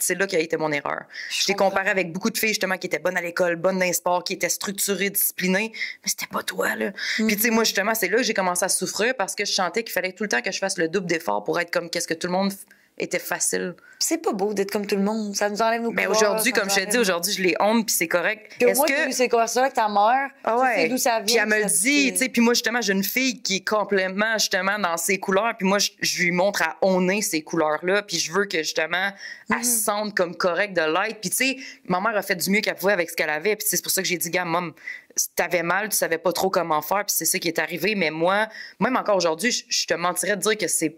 C'est là qu'a été mon erreur. Je t'ai comparé avec beaucoup de filles, justement, qui étaient bonnes à l'école, bonnes dans les sports, qui étaient structurées, disciplinées. Mais c'était pas toi, là. Puis, tu sais, moi, justement, c'est là que j'ai commencé à souffrir parce que je sentais qu'il fallait tout le temps que je fasse le double d'effort pour être comme qu'est-ce que tout le monde était facile. C'est pas beau d'être comme tout le monde. Ça nous enlève nos pouvoirs. Mais aujourd'hui, comme je t'ai dit, aujourd'hui, je les honte, puis c'est correct. Puis moi, j'ai eu ces conversations avec ta mère. Tu sais d'où ça vient. Puis elle me le dit, tu sais. Puis moi, justement, j'ai une fille qui est complètement, justement, dans ses couleurs. Puis moi, je lui montre à honner ces couleurs-là. Puis je veux que, justement, elle se sente comme correcte de l'être. Puis tu sais, ma mère a fait du mieux qu'elle pouvait avec ce qu'elle avait. Puis c'est pour ça que j'ai dit, gars, maman, t'avais mal, tu savais pas trop comment faire. Puis c'est ça qui est arrivé. Mais moi, même encore aujourd'hui, je te mentirais de dire que c'est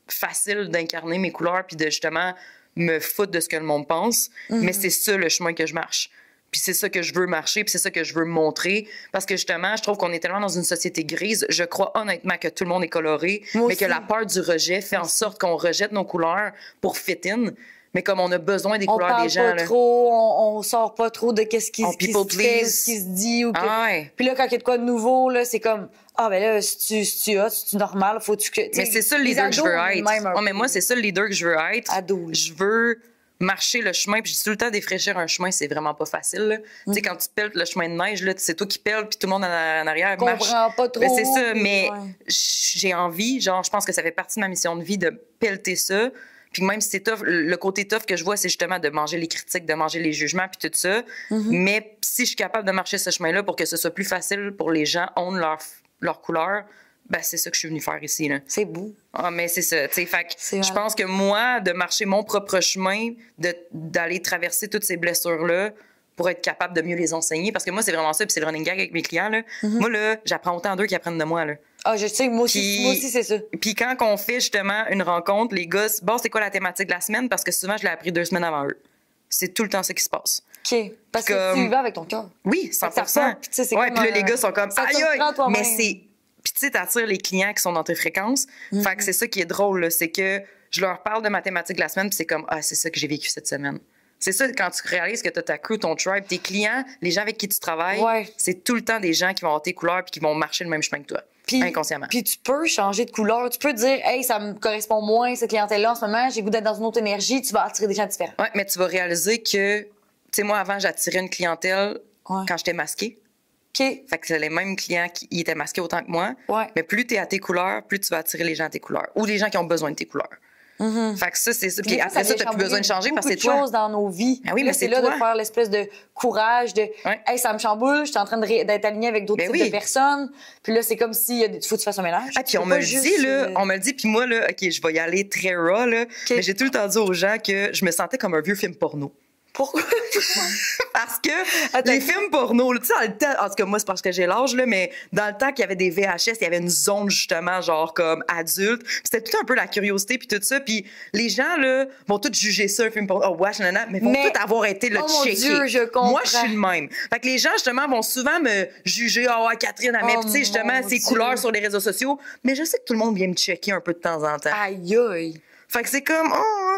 facile d'incarner mes couleurs puis de justement me foutre de ce que le monde pense. Mais c'est ça le chemin que je marche. Puis c'est ça que je veux marcher, puis c'est ça que je veux montrer. Parce que justement, je trouve qu'on est tellement dans une société grise. Je crois honnêtement que tout le monde est coloré, mais que la peur du rejet fait en sorte qu'on rejette nos couleurs pour fit in. Mais comme on a besoin des couleurs des gens. On parle pas trop, on sort pas trop de qu'est-ce qui se fait, ce qui se dit. Ou que... Puis là, quand il y a de quoi de nouveau, là, c'est comme... Ah, ben là, si tu normal, faut-tu que... Mais c'est ça le leader que je veux être. Mais moi, c'est ça le leader que je veux être. Je veux marcher le chemin, puis je dis tout le temps, défraîchir un chemin, c'est vraiment pas facile. Tu sais, quand tu pelles le chemin de neige, là, c'est toi qui pelles, puis tout le monde en arrière marche. Je comprends pas trop. Ben, c'est ça, mais j'ai envie, genre, je pense que ça fait partie de ma mission de vie de pelleter ça. Puis même si c'est tough, le côté tough que je vois, c'est justement de manger les critiques, de manger les jugements, puis tout ça. Mais si je suis capable de marcher ce chemin-là pour que ce soit plus facile pour les gens, own leur couleur, ben c'est ça que je suis venue faire ici, là. C'est beau. Ah, mais c'est ça, tu sais. Fait que je pense que moi, de marcher mon propre chemin, d'aller traverser toutes ces blessures-là pour être capable de mieux les enseigner, parce que moi, c'est vraiment ça, puis c'est le running gag avec mes clients, là. Moi, là, j'apprends autant d'eux qu'ils apprennent de moi, là. Ah, je sais, moi aussi c'est ça. Puis quand on fait justement une rencontre, les gars, bon, c'est quoi la thématique de la semaine? Parce que souvent, je l'ai appris 2 semaines avant eux. C'est tout le temps ça qui se passe. OK. Parce que tu y vas avec ton cœur. Oui, 100%. Puis là, les gars sont comme, aïe, aïe! Mais c'est... Puis tu sais, t'attires les clients qui sont dans tes fréquences. Fait que c'est ça qui est drôle, là, c'est que je leur parle de ma thématique de la semaine, puis c'est comme, ah, c'est ça que j'ai vécu cette semaine. C'est ça, quand tu réalises que tu as ta crew, ton tribe, tes clients, les gens avec qui tu travailles, c'est tout le temps des gens qui vont avoir tes couleurs puis qui vont marcher le même chemin que toi, inconsciemment. Puis tu peux changer de couleur. Tu peux dire, hey, ça me correspond moins, cette clientèle-là, en ce moment, j'ai le goût d'être dans une autre énergie, tu vas attirer des gens différents. Oui, mais tu vas réaliser que, tu sais, moi, avant, j'attirais une clientèle quand j'étais masquée. OK. Fait que c'est les mêmes clients qui étaient masqués autant que moi. Mais plus tu es à tes couleurs, plus tu vas attirer les gens à tes couleurs ou les gens qui ont besoin de tes couleurs. Fait que ça, c'est ça. Puis après ça, tu n'as plus besoin de changer parce que c'est toi. C'est choses dans nos vies. Ah oui, mais c'est là toi. De faire l'espèce de courage de hey, ça me chamboule, je suis en train d'être alignée avec d'autres types de personnes. Puis là, c'est comme si faut que tu fasses un ménage. Ah, puis on me le dit, là. On me le dit, puis moi, là, OK, je vais y aller très raw, là. Mais j'ai tout le temps dit aux gens que je me sentais comme un vieux film porno. Pourquoi? Parce que les films porno, tu sais, dans le temps, en tout cas, moi, c'est parce que j'ai l'âge, là, mais dans le temps qu'il y avait des VHS, il y avait une zone, justement, genre, comme adulte. C'était tout un peu la curiosité, puis tout ça. Puis les gens, là, vont tous juger ça, un film porno. Oh, wesh, nanana, mais vont tous avoir été le checker. Mon Dieu, je comprends. Moi, je suis le même. Fait que les gens, justement, vont souvent me juger. Oh, ouais, Catherine, elle met, tu sais, justement, ses couleurs sur les réseaux sociaux. Mais je sais que tout le monde vient me checker un peu de temps en temps. Aïe, aïe. Fait que c'est comme,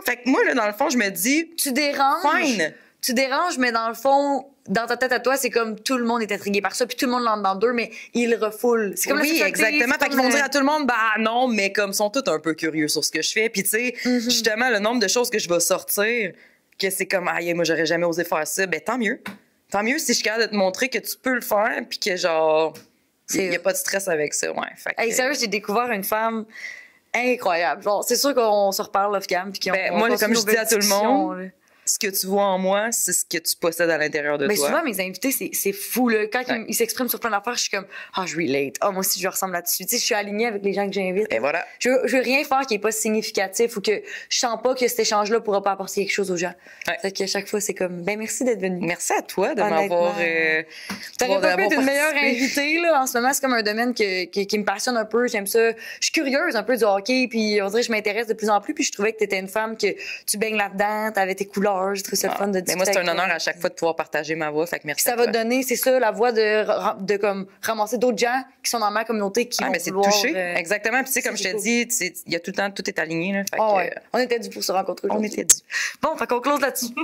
fait que moi, là, dans le fond, je me dis. Tu déranges. Fine. Tu déranges, mais dans le fond, dans ta tête à toi, c'est comme tout le monde est intrigué par ça, puis tout le monde l'entre dans deux, mais ils refoulent. C'est comme oui, exactement. Fait qu'ils vont dire à tout le monde, bah non, mais comme ils sont tous un peu curieux sur ce que je fais. Puis tu sais, justement, le nombre de choses que je vais sortir, que c'est comme, aïe, moi, j'aurais jamais osé faire ça, ben tant mieux. Tant mieux si je suis capable de te montrer que tu peux le faire, puis que genre, il n'y a pas de stress avec ça, ouais. Fait que, hey, sérieux, j'ai découvert une femme incroyable. Genre, c'est sûr qu'on se reparle off-cam. Moi, comme je dis à tout le monde, ce que tu vois en moi, c'est ce que tu possèdes à l'intérieur de toi. Mais souvent, mes invités, c'est fou. Là. Quand ils s'expriment sur plein d'affaires, je suis comme, je relate. Moi aussi, je ressemble là-dessus. Tu sais, je suis alignée avec les gens que j'invite. Et voilà. Je veux rien faire qui n'est pas significatif ou que je sens pas que cet échange-là pourra pas apporter quelque chose aux gens. Fait qu'à chaque fois, c'est comme, merci d'être venu. Merci à toi de m'avoir. T'aurais pas pu être une meilleure invitée, là. En ce moment, c'est comme un domaine qui me passionne un peu. J'aime ça. Je suis curieuse un peu du hockey, puis on dirait que je m'intéresse de plus en plus, puis je trouvais que t'étais une femme que tu baignes là-dedans, t'avais tes couleurs. Je trouve ça fun de discuter. Mais moi, c'est un honneur à chaque fois de pouvoir partager ma voix. Fait que merci. Ça va te donner, c'est ça, la voix de comme ramasser d'autres gens qui sont dans ma communauté qui vont mais c'est vouloir, touché. Exactement. Puis tu sais, comme je te dis, il y a tout le temps, tout est aligné. Là, fait on était dû pour se rencontrer aujourd'hui. On était dû. Bon, fait qu'on close là-dessus.